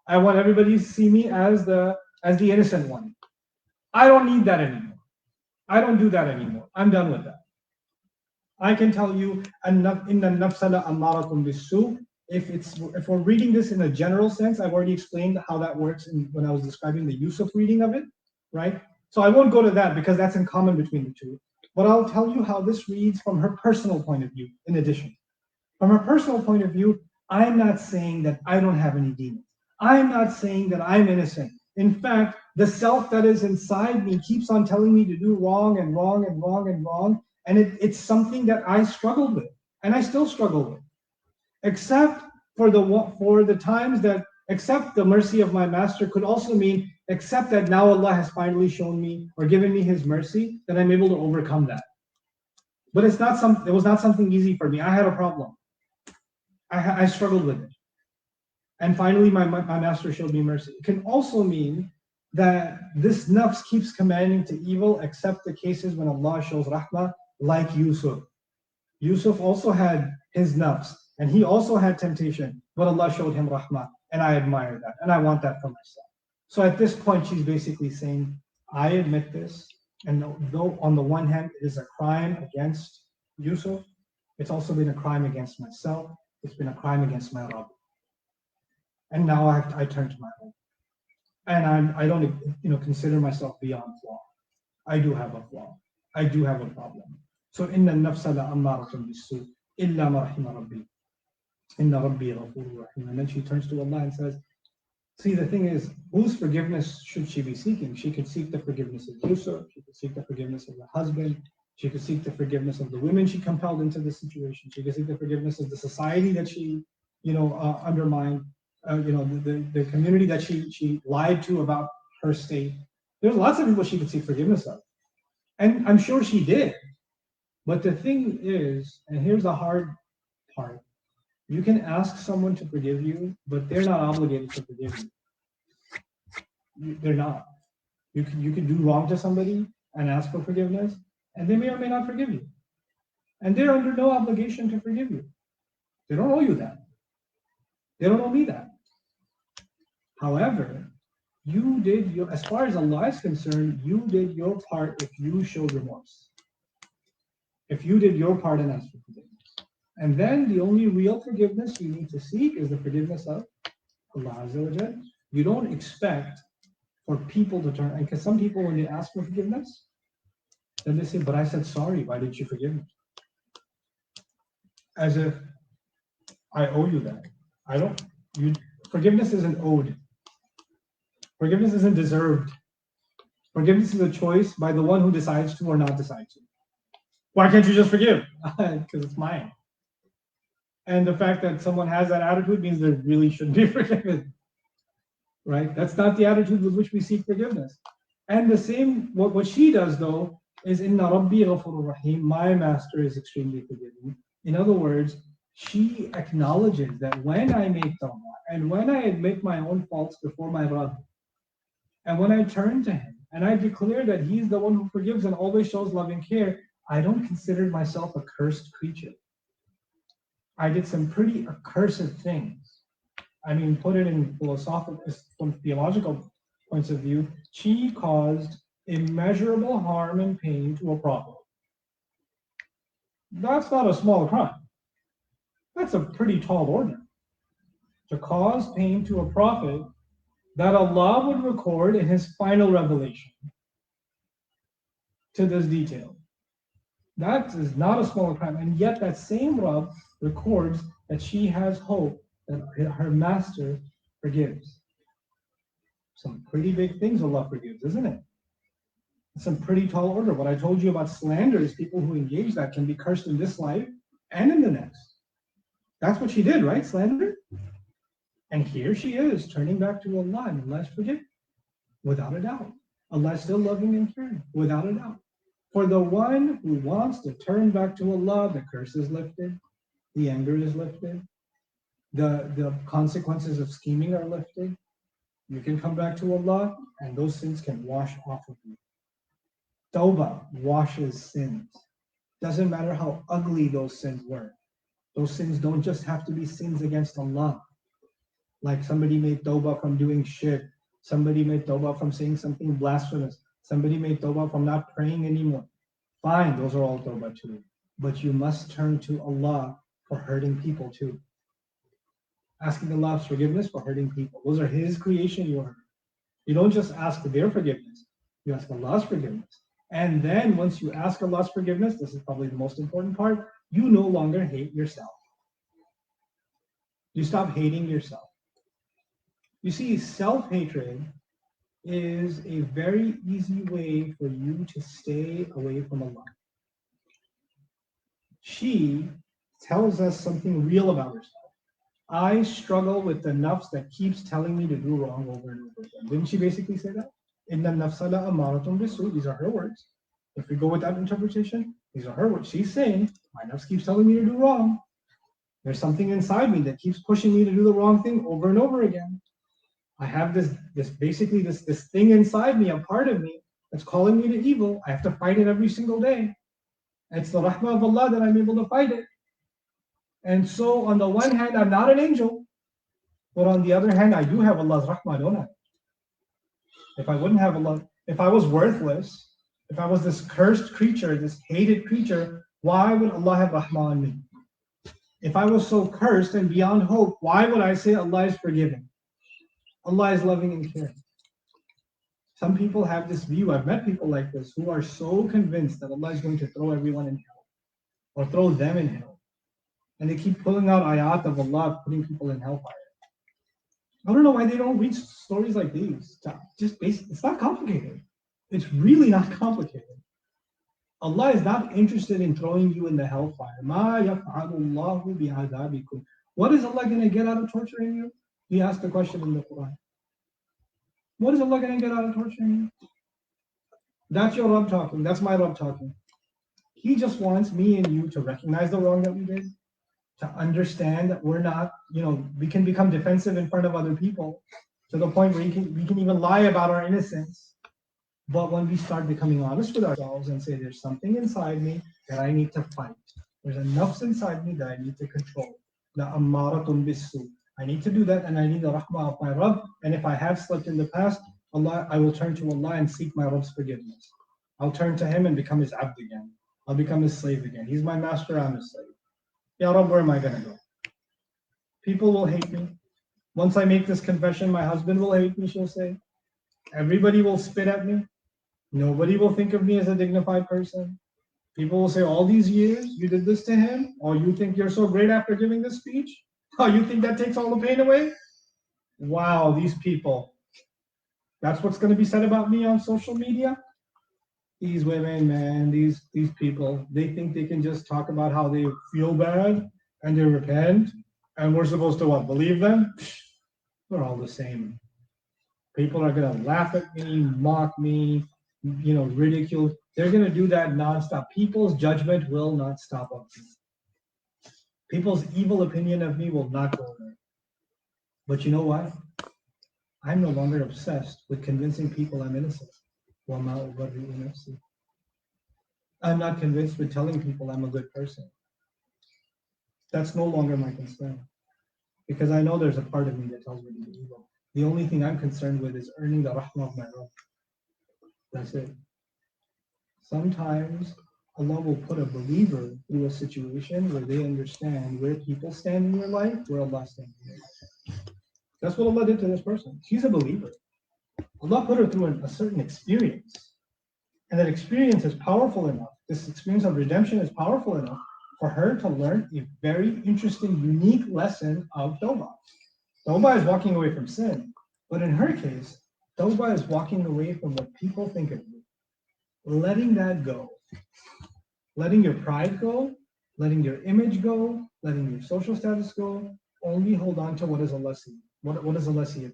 A: I want everybody to see me as the innocent one. I don't need that anymore. I don't do that anymore. I'm done with that. I can tell you, inna an-nafsa la'ammaratun bis-su'. If we're reading this in a general sense, I've already explained how that works when I was describing the Yusuf reading of it, right? So I won't go to that because that's in common between the two. But I'll tell you how this reads from her personal point of view, in addition. From her personal point of view, I'm not saying that I don't have any demons. I'm not saying that I'm innocent. In fact, the self that is inside me keeps on telling me to do wrong and wrong and wrong and wrong. And it's something that I struggled with, and I still struggle with. Except for the times that accept the mercy of my master could also mean except that now Allah has finally shown me or given me His mercy, that I'm able to overcome that. But it was not something easy for me. I had a problem. I struggled with it. And finally, my master showed me mercy. It can also mean that this nafs keeps commanding to evil, except the cases when Allah shows rahmah, like Yusuf. Yusuf also had his nafs, and he also had temptation, but Allah showed him rahmah, and I admire that, and I want that for myself. So at this point, she's basically saying, I admit this, and though on the one hand, it is a crime against Yusuf, it's also been a crime against myself, it's been a crime against my Rabb. And now I turn to my Rabb. And I don't consider myself beyond flaw. I do have a flaw. I do have a problem. So inna an-nafsa la'ammaratun bis-su' illa ma rahima rabbi. Inna rabbi ghafurur rahim. And then she turns to Allah and says, see, the thing is, whose forgiveness should she be seeking? She could seek the forgiveness of Yusuf. She could seek the forgiveness of her husband. She could seek the forgiveness of the women she compelled into this situation. She could seek the forgiveness of the society that she, undermined. The community that she lied to about her state. There's lots of people she could seek forgiveness of. And I'm sure she did. But the thing is, and here's the hard part, you can ask someone to forgive you, but they're not obligated to forgive you. They're not. You can do wrong to somebody, and ask for forgiveness, and they may or may not forgive you. And they're under no obligation to forgive you. They don't owe you that. They don't owe me that. However, you did your, as far as Allah is concerned, you did your part if you showed remorse. If you did your part and asked for forgiveness. And then the only real forgiveness you need to seek is the forgiveness of Allah Azza wa Jal. You don't expect for people to turn, because some people, when they ask for forgiveness, then they say, but I said sorry, why did you forgive me? As if I owe you that. I don't, forgiveness isn't owed. Forgiveness isn't deserved. Forgiveness is a choice by the one who decides to or not decide to. Why can't you just forgive? Because it's mine. And the fact that someone has that attitude means they really shouldn't be forgiven. Right? That's not the attitude with which we seek forgiveness. And the same, what she does though, is Inna Rabbi Ghafurur Rahim, my master is extremely forgiving. In other words, she acknowledges that when I make tawbah and when I admit my own faults before my Rabb, and when I turn to him and I declare that he's the one who forgives and always shows loving care, I don't consider myself a cursed creature. I did some pretty accursed things. I mean, put it in philosophical, from theological points of view, she caused immeasurable harm and pain to a prophet. That's not a small crime. That's a pretty tall order. To cause pain to a prophet that Allah would record in his final revelation to this detail. That is not a small crime. And yet that same Rabb records that she has hope that her master forgives. Some pretty big things Allah forgives, isn't it? Some pretty tall order. What I told you about slander is people who engage that can be cursed in this life and in the next. That's what she did, right? Slander? And here she is, turning back to Allah, and Allah is forgiving, without a doubt. Allah is still loving and caring, without a doubt. For the one who wants to turn back to Allah, the curse is lifted, the anger is lifted, the consequences of scheming are lifted. You can come back to Allah, and those sins can wash off of you. Tawbah washes sins. Doesn't matter how ugly those sins were. Those sins don't just have to be sins against Allah. Like somebody made tawbah from doing shirk. Somebody made tawbah from saying something blasphemous. Somebody made tawbah from not praying anymore. Fine, those are all tawbah too. But you must turn to Allah for hurting people too. Asking Allah's forgiveness for hurting people. Those are His creation you hurt. You don't just ask for their forgiveness. You ask Allah's forgiveness. And then once you ask Allah's forgiveness, this is probably the most important part, you no longer hate yourself. You stop hating yourself. You see, self-hatred is a very easy way for you to stay away from Allah. She tells us something real about herself. I struggle with the nafs that keeps telling me to do wrong over and over again. Didn't she basically say that? Inna nafsa la'amaratun bisu. These are her words. If we go with that interpretation, these are her words. She's saying, my nafs keeps telling me to do wrong. There's something inside me that keeps pushing me to do the wrong thing over and over again. I have this thing inside me, a part of me, that's calling me to evil. I have to fight it every single day. And it's the rahmah of Allah that I'm able to fight it. And so on the one hand, I'm not an angel, but on the other hand, I do have Allah's rahmah, don't I? If I wouldn't have Allah, if I was worthless, if I was this cursed creature, this hated creature, why would Allah have rahmah on me? If I was so cursed and beyond hope, why would I say Allah is forgiving? Allah is loving and caring. Some people have this view, I've met people like this, who are so convinced that Allah is going to throw everyone in hell, or throw them in hell. And they keep pulling out ayat of Allah, putting people in hellfire. I don't know why they don't read stories like these. Just basic, it's not complicated. It's really not complicated. Allah is not interested in throwing you in the hellfire. Ma yaf'alu Allahu bi'adabikum. What is Allah going to get out of torturing you? He asked the question in the Quran. What is Allah going to get out of torturing you? That's your Rabb talking. That's my Rabb talking. He just wants me and you to recognize the wrong that we did, to understand that we're not, we can become defensive in front of other people to the point where we can even lie about our innocence. But when we start becoming honest with ourselves and say there's something inside me that I need to fight, there's a nafs inside me that I need to control. La ammaratun bisu. I need to do that, and I need the rahmah of my Rabb. And if I have slipped in the past, Allah, I will turn to Allah and seek my Rabb's forgiveness. I'll turn to Him and become His abd again. I'll become His slave again. He's my master, I'm His slave. Ya Rabb, where am I going to go? People will hate me. Once I make this confession, my husband will hate me, she'll say. Everybody will spit at me. Nobody will think of me as a dignified person. People will say, all these years you did this to him? Oh, you think you're so great after giving this speech? Oh, you think that takes all the pain away? Wow, these people. That's what's going to be said about me on social media? These women, man, these people, they think they can just talk about how they feel bad and they repent, and we're supposed to what, believe them? We're all the same. People are going to laugh at me, mock me, ridicule. They're going to do that nonstop. People's judgment will not stop of me. People's evil opinion of me will not go away. But you know what? I'm no longer obsessed with convincing people I'm innocent. I'm not convinced with telling people I'm a good person. That's no longer my concern. Because I know there's a part of me that tells me to be evil. The only thing I'm concerned with is earning the rahmah of my Rabb. That's it. Sometimes Allah will put a believer through a situation where they understand where people stand in your life, where Allah stands in your life. That's what Allah did to this person. She's a believer. Allah put her through a certain experience. And that experience is powerful enough. This experience of redemption is powerful enough for her to learn a very interesting, unique lesson of Tawbah. Tawbah is walking away from sin. But in her case, Tawbah is walking away from what people think of you. Letting that go. Letting your pride go, letting your image go, letting your social status go. Only hold on to what is Allah see. What does Allah see?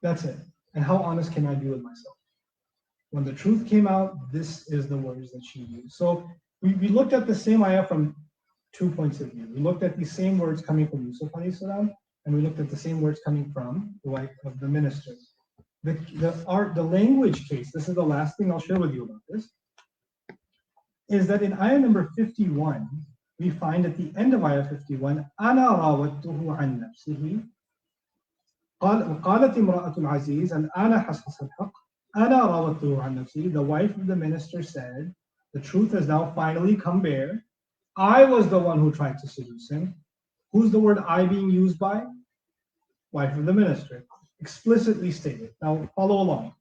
A: That's it. And how honest can I be with myself? When the truth came out, this is the words that she used. So we looked at the same ayah from 2 points of view. We looked at these same words coming from Yusuf alayhi salam, and we looked at the same words coming from the wife of the minister. The language case, this is the last thing I'll share with you about this, is that in ayah number 51, we find at the end of ayah 51, أَنَا رَاوَدْتُهُ عَنْ نَفْسِهِ قالت امرأة العزيز الآن حصحص الحق أنا راودته عن نفسي. The wife of the minister said, the truth has now finally come bare. I was the one who tried to seduce him. Who's the word I being used by? Wife of the minister. Explicitly stated. Now follow along.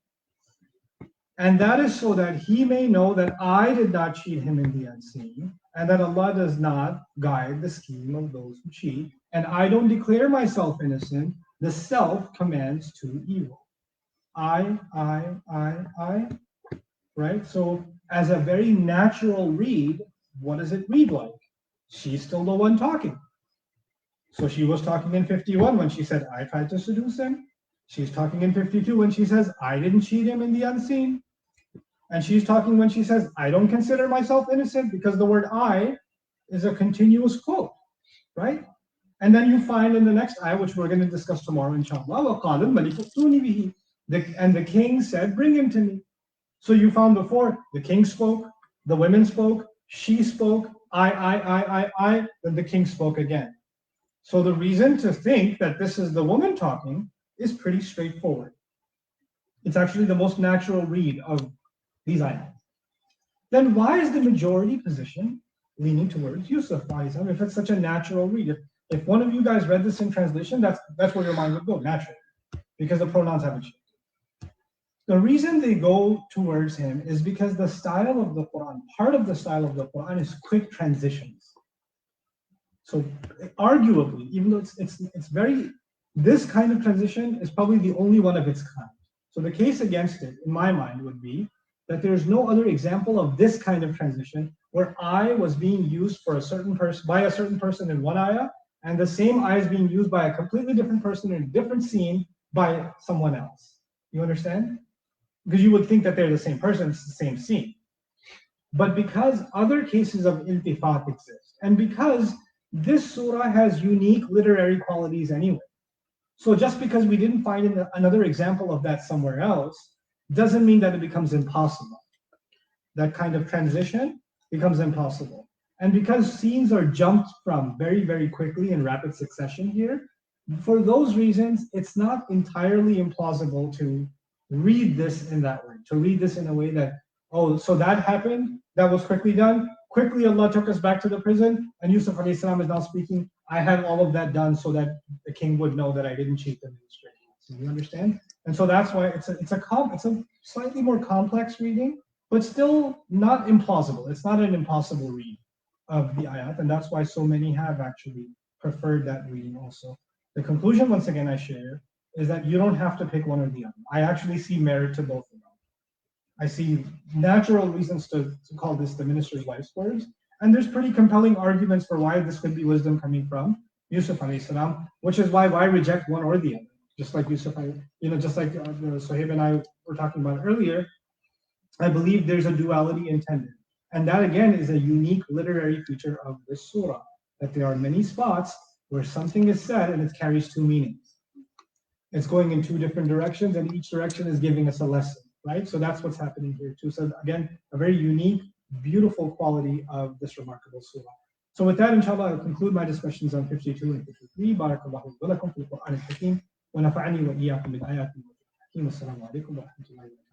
A: And that is so that he may know that I did not cheat him in the unseen, and that Allah does not guide the scheme of those who cheat, and I don't declare myself innocent. The self commands to evil. I, right? So as a very natural read, what does it read like? She's still the one talking. So she was talking in 51 when she said, I tried to seduce him. She's talking in 52 when she says, I didn't cheat him in the unseen. And she's talking when she says, I don't consider myself innocent, because the word I is a continuous quote, right? And then you find in the next ayah, which we're going to discuss tomorrow, inshallah, and the king said, bring him to me. So you found before, the king spoke, the women spoke, she spoke, I, then the king spoke again. So the reason to think that this is the woman talking is pretty straightforward. It's actually the most natural read of these ayahs. Then why is the majority position leaning towards Yusuf? If it's such a natural read, if one of you guys read this in translation, that's where your mind would go, naturally, because the pronouns haven't changed. The reason they go towards him is because the style of the Quran, part of the style of the Quran is quick transitions. So arguably, even though it's very, this kind of transition is probably the only one of its kind. So the case against it, in my mind, would be that there's no other example of this kind of transition where I was being used for a certain person, by a certain person in one ayah, and the same I is being used by a completely different person in a different scene by someone else. You understand? Because you would think that they're the same person, it's the same scene. But because other cases of iltifat exist, and because this surah has unique literary qualities anyway, so just because we didn't find another example of that somewhere else, doesn't mean that it becomes impossible. That kind of transition becomes impossible. And because scenes are jumped from very, very quickly in rapid succession here, for those reasons, it's not entirely implausible to read this in that way, to read this in a way that, oh, so that happened, that was quickly done. Quickly, Allah took us back to the prison, and Yusuf alayhi salam is now speaking. I had all of that done so that the king would know that I didn't cheat the administration. So you understand? And so that's why it's a slightly more complex reading, but still not implausible. It's not an impossible read of the ayat, and that's why so many have actually preferred that reading also. The conclusion, once again, I share is that you don't have to pick one or the other. I actually see merit to both of them. I see natural reasons to call this the minister's wife's words, and there's pretty compelling arguments for why this could be wisdom coming from Yusuf alayhi salam, which is why reject one or the other? Just like Yusuf, just like Sohaib and I were talking about earlier, I believe there's a duality intended. And that again is a unique literary feature of this surah, that there are many spots where something is said and it carries two meanings. It's going in two different directions, and each direction is giving us a lesson, right? So that's what's happening here too. So again, a very unique, beautiful quality of this remarkable surah. So with that, inshallah, I'll conclude my discussions on 52 and 53. Barakallahu wa lakum fil Qur'an al-Hakim wa nafa'ani wa iyyakum bil ayati wa hakim. Assalamu alaikum wa rahmatullahi wa barakatuh.